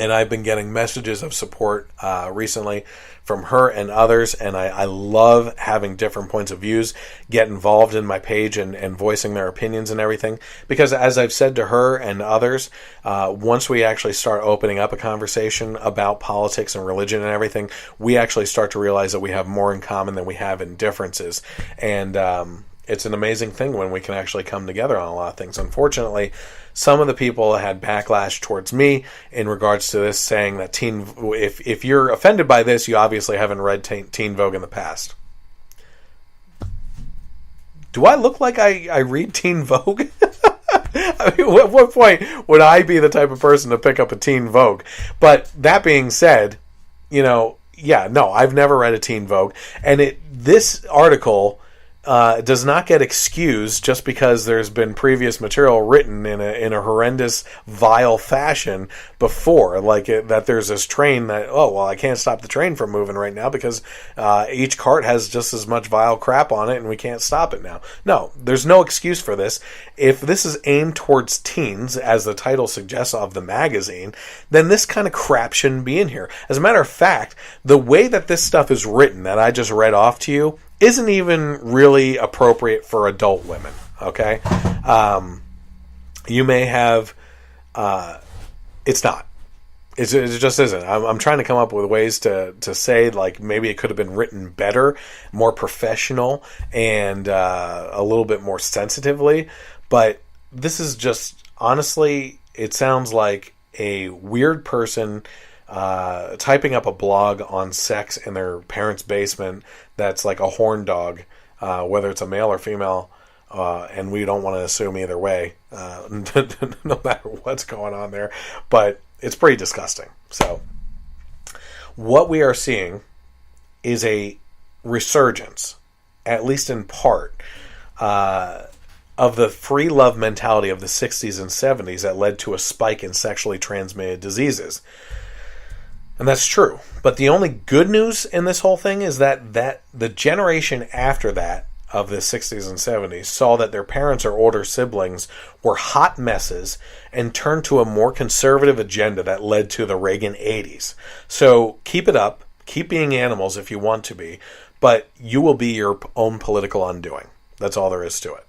Speaker 10: And I've been getting messages of support recently from her and others, and I love having different points of views get involved in my page and voicing their opinions and everything. Because as I've said to her and others, once we actually start opening up a conversation about politics and religion and everything, we actually start to realize that we have more in common than we have in differences. And it's an amazing thing when we can actually come together on a lot of things. Unfortunately, some of the people had backlash towards me in regards to this, saying that if you're offended by this, you obviously haven't read Teen Vogue in the past. Do I look like I read Teen Vogue? I mean, at what point would I be the type of person to pick up a Teen Vogue? But that being said, I've never read a Teen Vogue, and this article does not get excused just because there's been previous material written in a horrendous, vile fashion before, that there's this train that, I can't stop the train from moving right now because each cart has just as much vile crap on it and we can't stop it now. No, there's no excuse for this. If this is aimed towards teens, as the title suggests of the magazine, then this kind of crap shouldn't be in here. As a matter of fact, the way that this stuff is written that I just read off to you isn't even really appropriate for adult women, okay? You may have... it's not. It just isn't. I'm trying to come up with ways to say, maybe it could have been written better, more professional, and a little bit more sensitively. But this is just... Honestly, it sounds like a weird person... typing up a blog on sex in their parents' basement that's like a horn dog, whether it's a male or female, and we don't want to assume either way, no matter what's going on there, but it's pretty disgusting. So what we are seeing is a resurgence, at least in part, of the free love mentality of the 60s and 70s that led to a spike in sexually transmitted diseases. And that's true. But the only good news in this whole thing is that the generation after that, of the 60s and 70s, saw that their parents or older siblings were hot messes and turned to a more conservative agenda that led to the Reagan 80s. So keep it up. Keep being animals if you want to be. But you will be your own political undoing. That's all there is to it.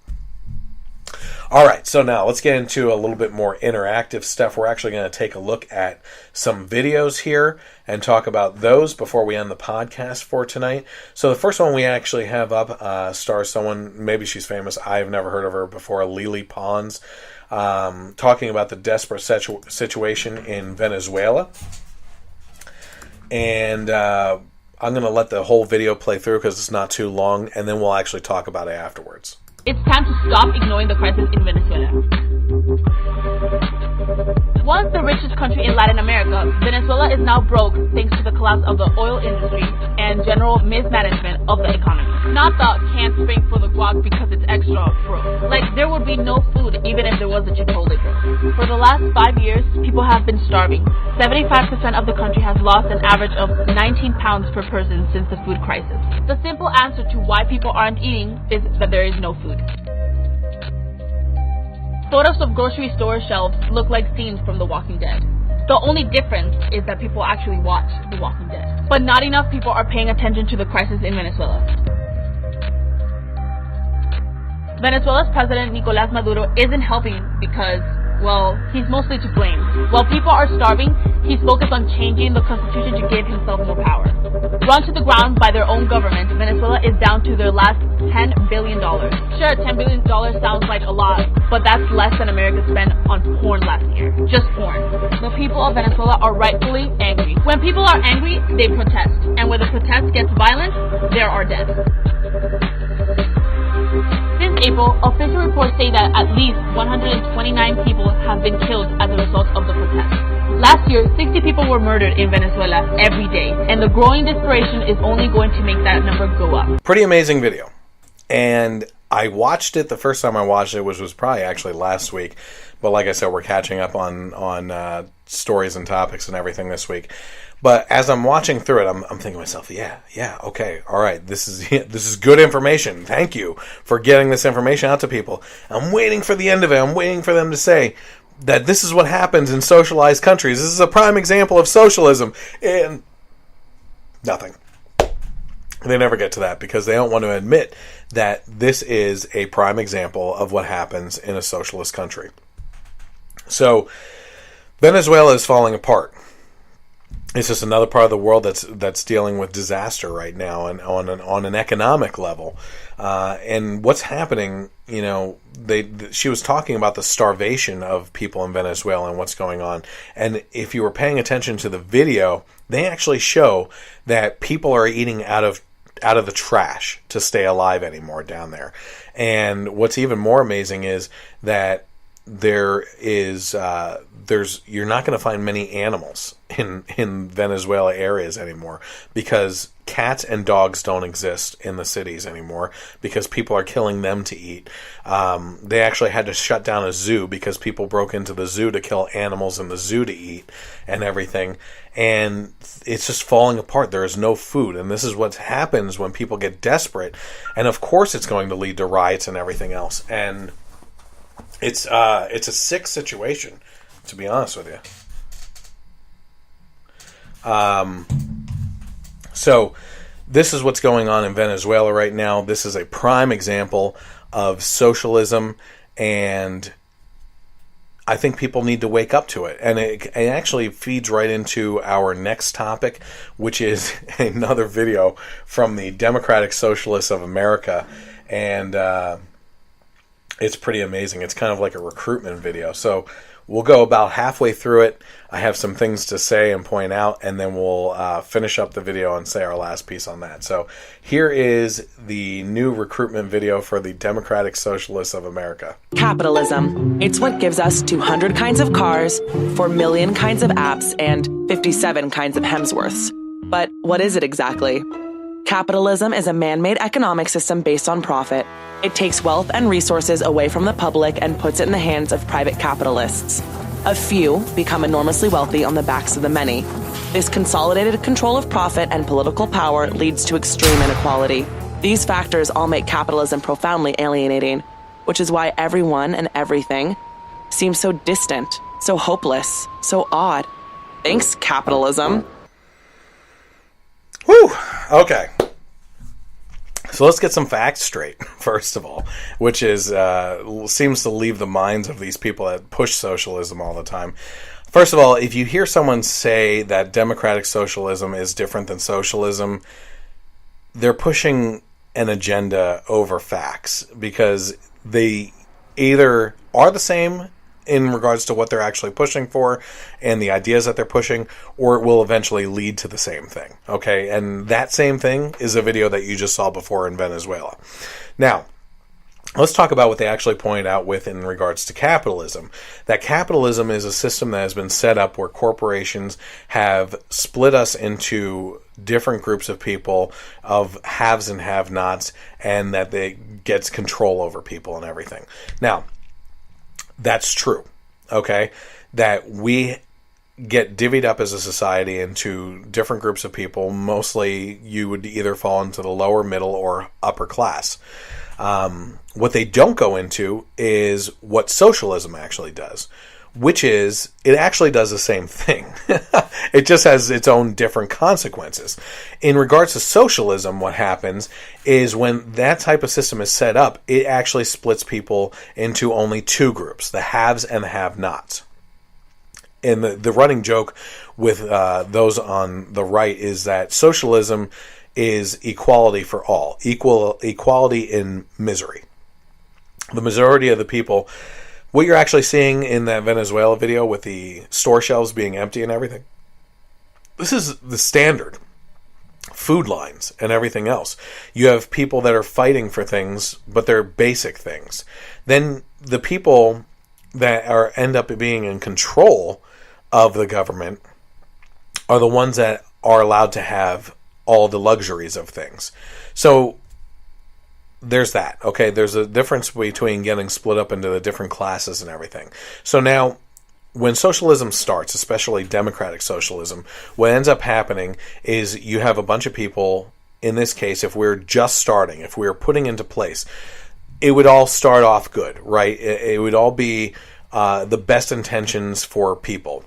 Speaker 10: All right, so now let's get into a little bit more interactive stuff. We're actually going to take a look at some videos here and talk about those before we end the podcast for tonight. So the first one we actually have up stars someone, maybe she's famous, I've never heard of her before, Lily Pons, talking about the desperate situation in Venezuela. And I'm going to let the whole video play through because it's not too long, and then we'll actually talk about it afterwards.
Speaker 11: It's time to stop ignoring the crisis in Venezuela. Once the richest country in Latin America, Venezuela is now broke thanks to the collapse of the oil industry and general mismanagement of the economy. Not the can't spring for the guac because it's extra broke. Like, there would be no food even if there was a Chipotle grill. For the last 5 years, people have been starving. 75% of the country has lost an average of 19 pounds per person since the food crisis. The simple answer to why people aren't eating is that there is no food. Photos of grocery store shelves look like scenes from The Walking Dead. The only difference is that people actually watch The Walking Dead. But not enough people are paying attention to the crisis in Venezuela. Venezuela's president, Nicolás Maduro, isn't helping because, well, he's mostly to blame. While people are starving, he's focused on changing the constitution to give himself more power. Run to the ground by their own government, Venezuela is down to their last $10 billion. Sure, $10 billion sounds like a lot, but that's less than America spent on porn last year. Just porn. The people of Venezuela are rightfully angry. When people are angry, they protest. And when the protest gets violent, there are deaths. Since April, official reports say that at least 129 people have been killed as a result of the protests. Last year, 60 people were murdered in Venezuela every day, and the growing desperation is only going to make that number go up.
Speaker 10: Pretty amazing video. And I watched it, the first time I watched it was probably actually last week. But like I said, we're catching up on stories and topics and everything this week. But as I'm watching through it, I'm thinking to myself, yeah, okay, all right, this is good information. Thank you for getting this information out to people. I'm waiting for the end of it. I'm waiting for them to say that this is what happens in socialized countries. This is a prime example of socialism. And nothing. They never get to that because they don't want to admit that this is a prime example of what happens in a socialist country. So, Venezuela is falling apart. It's just another part of the world that's dealing with disaster right now, and on an economic level. And what's happening, she was talking about the starvation of people in Venezuela and what's going on. And if you were paying attention to the video, they actually show that people are eating out of the trash to stay alive anymore down there. And what's even more amazing is that you're not going to find many animals in Venezuela areas anymore because cats and dogs don't exist in the cities anymore because people are killing them to eat. They actually had to shut down a zoo because people broke into the zoo to kill animals in the zoo to eat and everything. And it's just falling apart. There is no food. And this is what happens when people get desperate. And of course it's going to lead to riots and everything else. And it's a sick situation, to be honest with you. So this is what's going on in Venezuela right now. This is a prime example of socialism, and I think people need to wake up to it. And it actually feeds right into our next topic, which is another video from the Democratic Socialists of America. And it's pretty amazing. It's kind of like a recruitment video. So we'll go about halfway through it. I have some things to say and point out, and then we'll finish up the video and say our last piece on that. So here is the new recruitment video for the Democratic Socialists of America.
Speaker 12: Capitalism. It's what gives us 200 kinds of cars, 4 million kinds of apps, and 57 kinds of Hemsworths. But what is it exactly? Capitalism is a man-made economic system based on profit. It takes wealth and resources away from the public and puts it in the hands of private capitalists. A few become enormously wealthy on the backs of the many. This consolidated control of profit and political power leads to extreme inequality. These factors all make capitalism profoundly alienating, which is why everyone and everything seems so distant, so hopeless, so odd. Thanks, capitalism.
Speaker 10: Whew. Okay. So let's get some facts straight, first of all, which is seems to leave the minds of these people that push socialism all the time. First of all, if you hear someone say that democratic socialism is different than socialism, they're pushing an agenda over facts because they either are the same in regards to what they're actually pushing for and the ideas that they're pushing, or it will eventually lead to the same thing. Okay, and that same thing is a video that you just saw before in Venezuela. Now, let's talk about what they actually pointed out with in regards to capitalism. That capitalism is a system that has been set up where corporations have split us into different groups of people, of haves and have-nots, and that they gets control over people and everything. Now, that's true, okay? That we get divvied up as a society into different groups of people. Mostly you would either fall into the lower, middle, or upper class. What they don't go into is what socialism actually does, which is it actually does the same thing. It just has its own different consequences. In regards to socialism, what happens is when that type of system is set up, it actually splits people into only two groups, the haves and the have-nots. And the running joke with those on the right is that socialism is equality for all, equality in misery. The majority of the people, what you're actually seeing in that Venezuela video with the store shelves being empty and everything, this is the standard. Food lines and everything else. You have people that are fighting for things, but they're basic things. Then the people that end up being in control of the government are the ones that are allowed to have all the luxuries of things. So there's that. Okay, there's a difference between getting split up into the different classes and everything. So now, when socialism starts, especially democratic socialism, what ends up happening is you have a bunch of people, in this case, if we're just starting, if we're putting into place, it would all start off good, right? It would all be the best intentions for people.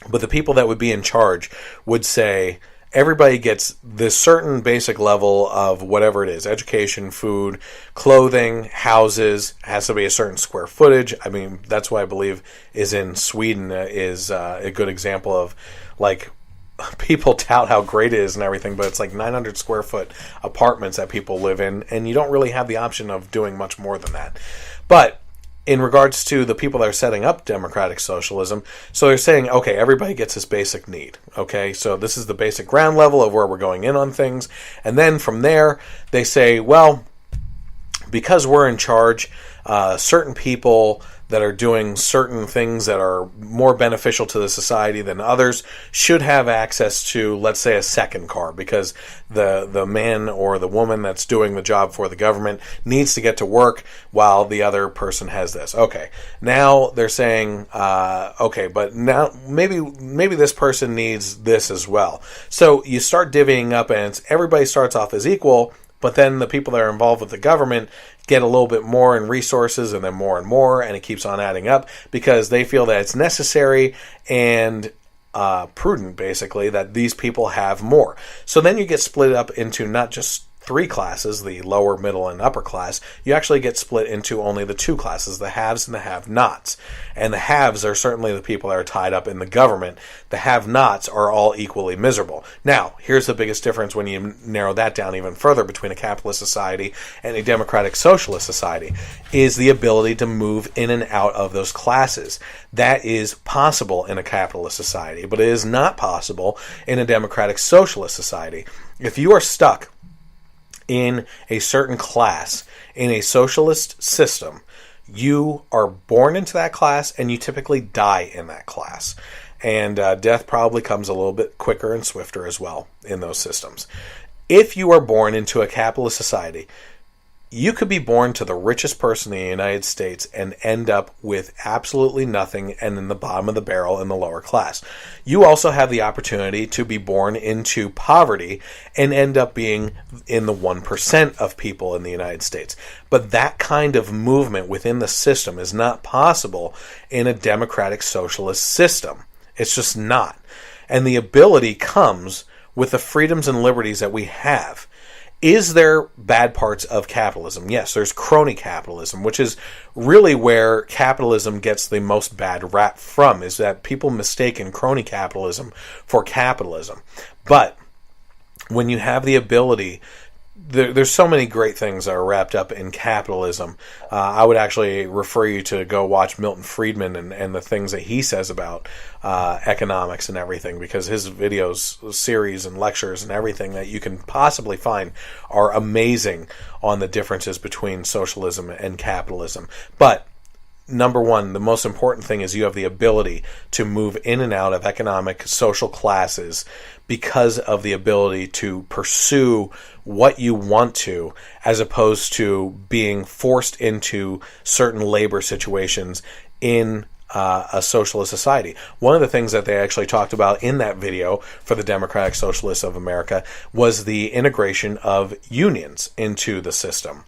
Speaker 10: But the people that would be in charge would say, everybody gets this certain basic level of whatever it is, education, food, clothing, houses, has to be a certain square footage. I mean, that's why I believe is in Sweden is a good example of, like, people tout how great it is and everything, but it's like 900 square foot apartments that people live in, and you don't really have the option of doing much more than that. But in regards to the people that are setting up democratic socialism, so they're saying, okay, everybody gets this basic need. Okay, so this is the basic ground level of where we're going in on things. And then from there, they say, well, because we're in charge, certain people that are doing certain things that are more beneficial to the society than others should have access to, let's say, a second car, because the man or the woman that's doing the job for the government needs to get to work while the other person has this. Okay, now they're saying, okay, but now maybe this person needs this as well. So you start divvying up, and everybody starts off as equal, but then the people that are involved with the government get a little bit more in resources, and then more, and it keeps on adding up because they feel that it's necessary and prudent, basically, that these people have more. So then you get split up into not just three classes, the lower, middle, and upper class. You actually get split into only the two classes, the haves and the have-nots. And the haves are certainly the people that are tied up in the government. The have-nots are all equally miserable. Now, here's the biggest difference when you narrow that down even further between a capitalist society and a democratic socialist society, is the ability to move in and out of those classes. That is possible in a capitalist society, but it is not possible in a democratic socialist society. If you are stuck in a certain class, in a socialist system, you are born into that class and you typically die in that class. And death probably comes a little bit quicker and swifter as well in those systems. If you are born into a capitalist society, you could be born to the richest person in the United States and end up with absolutely nothing and in the bottom of the barrel in the lower class. You also have the opportunity to be born into poverty and end up being in the 1% of people in the United States. But that kind of movement within the system is not possible in a democratic socialist system. It's just not. And the ability comes with the freedoms and liberties that we have. Is there bad parts of capitalism? Yes, there's crony capitalism, which is really where capitalism gets the most bad rap from, is that people mistake crony capitalism for capitalism. But when you have the ability, there's so many great things that are wrapped up in capitalism. I would actually refer you to go watch Milton Friedman and the things that he says about economics and everything, because his videos, series, and lectures and everything that you can possibly find are amazing on the differences between socialism and capitalism. But number one, the most important thing is you have the ability to move in and out of economic, social classes because of the ability to pursue what you want to, as opposed to being forced into certain labor situations in a socialist society. One of the things that they actually talked about in that video for the Democratic Socialists of America was the integration of unions into the system.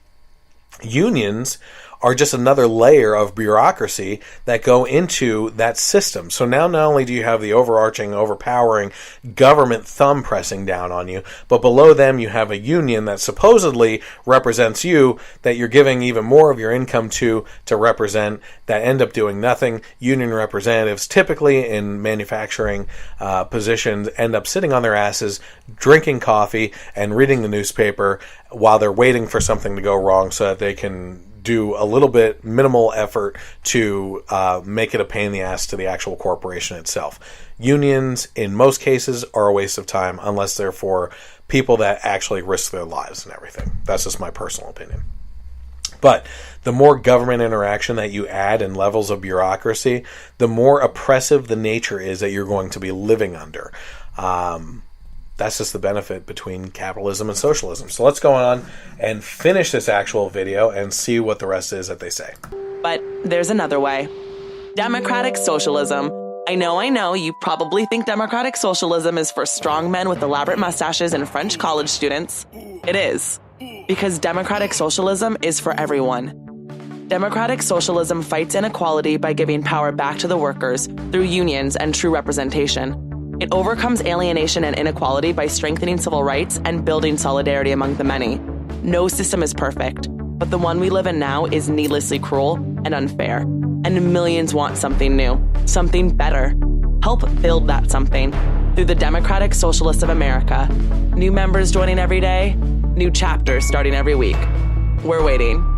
Speaker 10: Unions are just another layer of bureaucracy that go into that system. So now not only do you have the overarching, overpowering government thumb pressing down on you, but below them you have a union that supposedly represents you, that you're giving even more of your income to represent, that end up doing nothing. Union representatives, typically in manufacturing positions, end up sitting on their asses, drinking coffee and reading the newspaper while they're waiting for something to go wrong so that they can do a little bit minimal effort to make it a pain in the ass to the actual corporation itself. Unions, in most cases, are a waste of time unless they're for people that actually risk their lives and everything. That's just my personal opinion. But the more government interaction that you add and levels of bureaucracy, the more oppressive the nature is that you're going to be living under. That's just the benefit between capitalism and socialism. So let's go on and finish this actual video and see what the rest is that they say.
Speaker 12: But there's another way. Democratic socialism. I know, you probably think democratic socialism is for strong men with elaborate mustaches and French college students. It is. Because democratic socialism is for everyone. Democratic socialism fights inequality by giving power back to the workers through unions and true representation. It overcomes alienation and inequality by strengthening civil rights and building solidarity among the many. No system is perfect, but the one we live in now is needlessly cruel and unfair. And millions want something new, something better. Help build that something through the Democratic Socialists of America. New members joining every day, new chapters starting every week. We're waiting.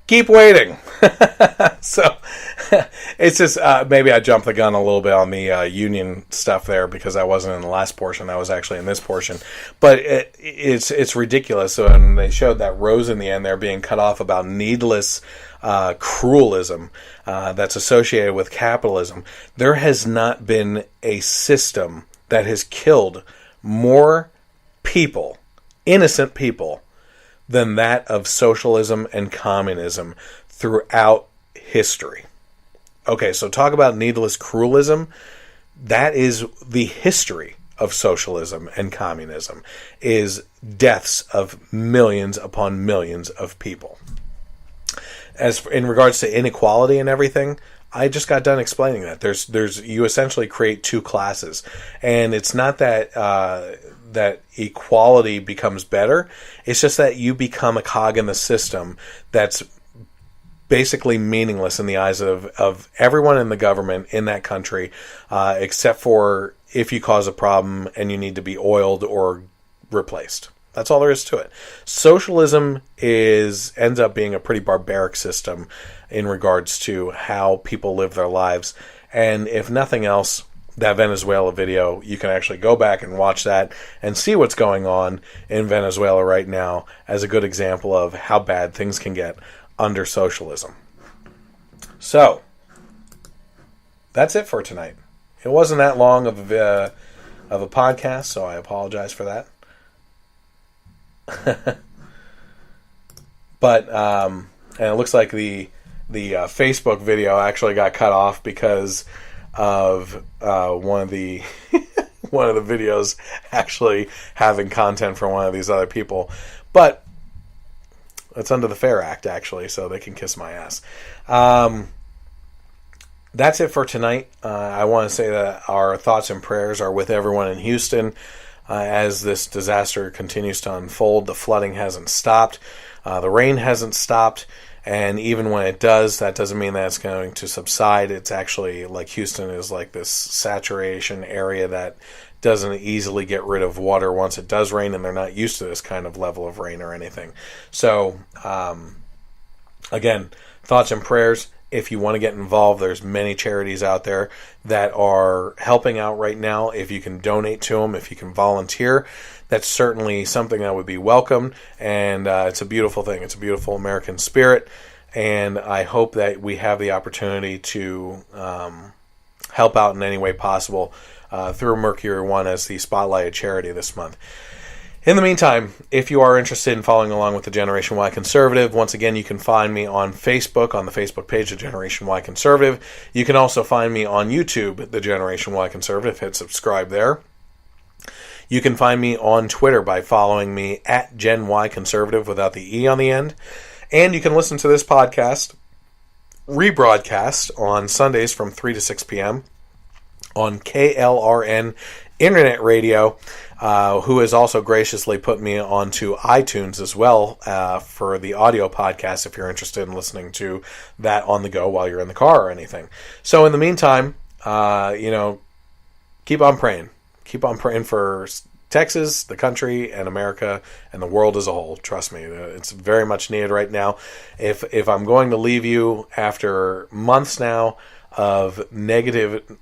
Speaker 10: Keep waiting. So it's just maybe I jumped the gun a little bit on the union stuff there because I wasn't in the last portion. I was actually in this portion. But it's ridiculous. When they showed that rose in the end there being cut off about needless cruelism that's associated with capitalism, there has not been a system that has killed more people, innocent people, than that of socialism and communism throughout history. Okay, so talk about needless cruelism. That is the history of socialism and communism, is deaths of millions upon millions of people. As in regards to inequality and everything, I just got done explaining that. There's you essentially create two classes, and it's not that that equality becomes better. It's just that you become a cog in the system that's basically meaningless in the eyes of everyone in the government in that country, except for if you cause a problem and you need to be oiled or replaced. That's all there is to it. Socialism ends up being a pretty barbaric system in regards to how people live their lives. And if nothing else, that Venezuela video, you can actually go back and watch that and see what's going on in Venezuela right now as a good example of how bad things can get under socialism. So, that's it for tonight. It wasn't that long of a podcast, so I apologize for that. But and it looks like the Facebook video actually got cut off because of one of the one of the videos actually having content from one of these other people, but it's under the Fair Act actually, so they can kiss my ass. That's it for tonight. I want to say that our thoughts and prayers are with everyone in Houston as this disaster continues to unfold. The flooding hasn't stopped. The rain hasn't stopped. And even when it does, that doesn't mean that it's going to subside. It's actually like Houston is like this saturation area that doesn't easily get rid of water once it does rain, and they're not used to this kind of level of rain or anything. So, again, thoughts and prayers. If you want to get involved, there's many charities out there that are helping out right now. If you can donate to them, if you can volunteer, that's certainly something that would be welcomed. And it's a beautiful thing. It's a beautiful American spirit. And I hope that we have the opportunity to help out in any way possible through Mercury One as the spotlighted charity this month. In the meantime, if you are interested in following along with the Generation Y Conservative, once again, you can find me on Facebook, on the Facebook page of Generation Y Conservative. You can also find me on YouTube, the Generation Y Conservative. Hit subscribe there. You can find me on Twitter by following me at Gen Y Conservative without the E on the end. And you can listen to this podcast rebroadcast on Sundays from 3 to 6 p.m. on KLRNRadio. Who has also graciously put me onto iTunes as well for the audio podcast if you're interested in listening to that on the go while you're in the car or anything. So in the meantime, keep on praying. Keep on praying for Texas, the country, and America, and the world as a whole. Trust me, it's very much needed right now. If I'm going to leave you after months now of negative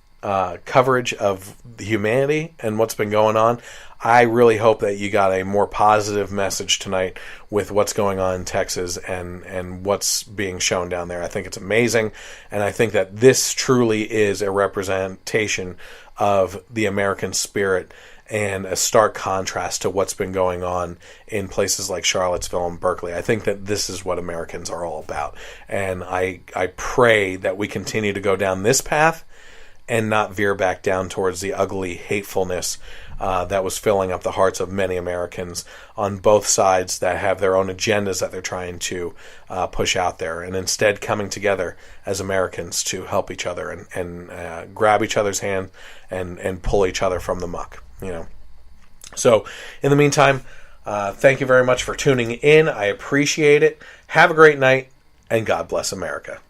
Speaker 10: coverage of humanity and what's been going on. I really hope that you got a more positive message tonight with what's going on in Texas and what's being shown down there. I think it's amazing, and I think that this truly is a representation of the American spirit and a stark contrast to what's been going on in places like Charlottesville and Berkley. I think that this is what Americans are all about, and I pray that we continue to go down this path and not veer back down towards the ugly hatefulness that was filling up the hearts of many Americans on both sides that have their own agendas that they're trying to push out there, and instead coming together as Americans to help each other and grab each other's hand and pull each other from the muck. So in the meantime, thank you very much for tuning in. I appreciate it. Have a great night, and God bless America.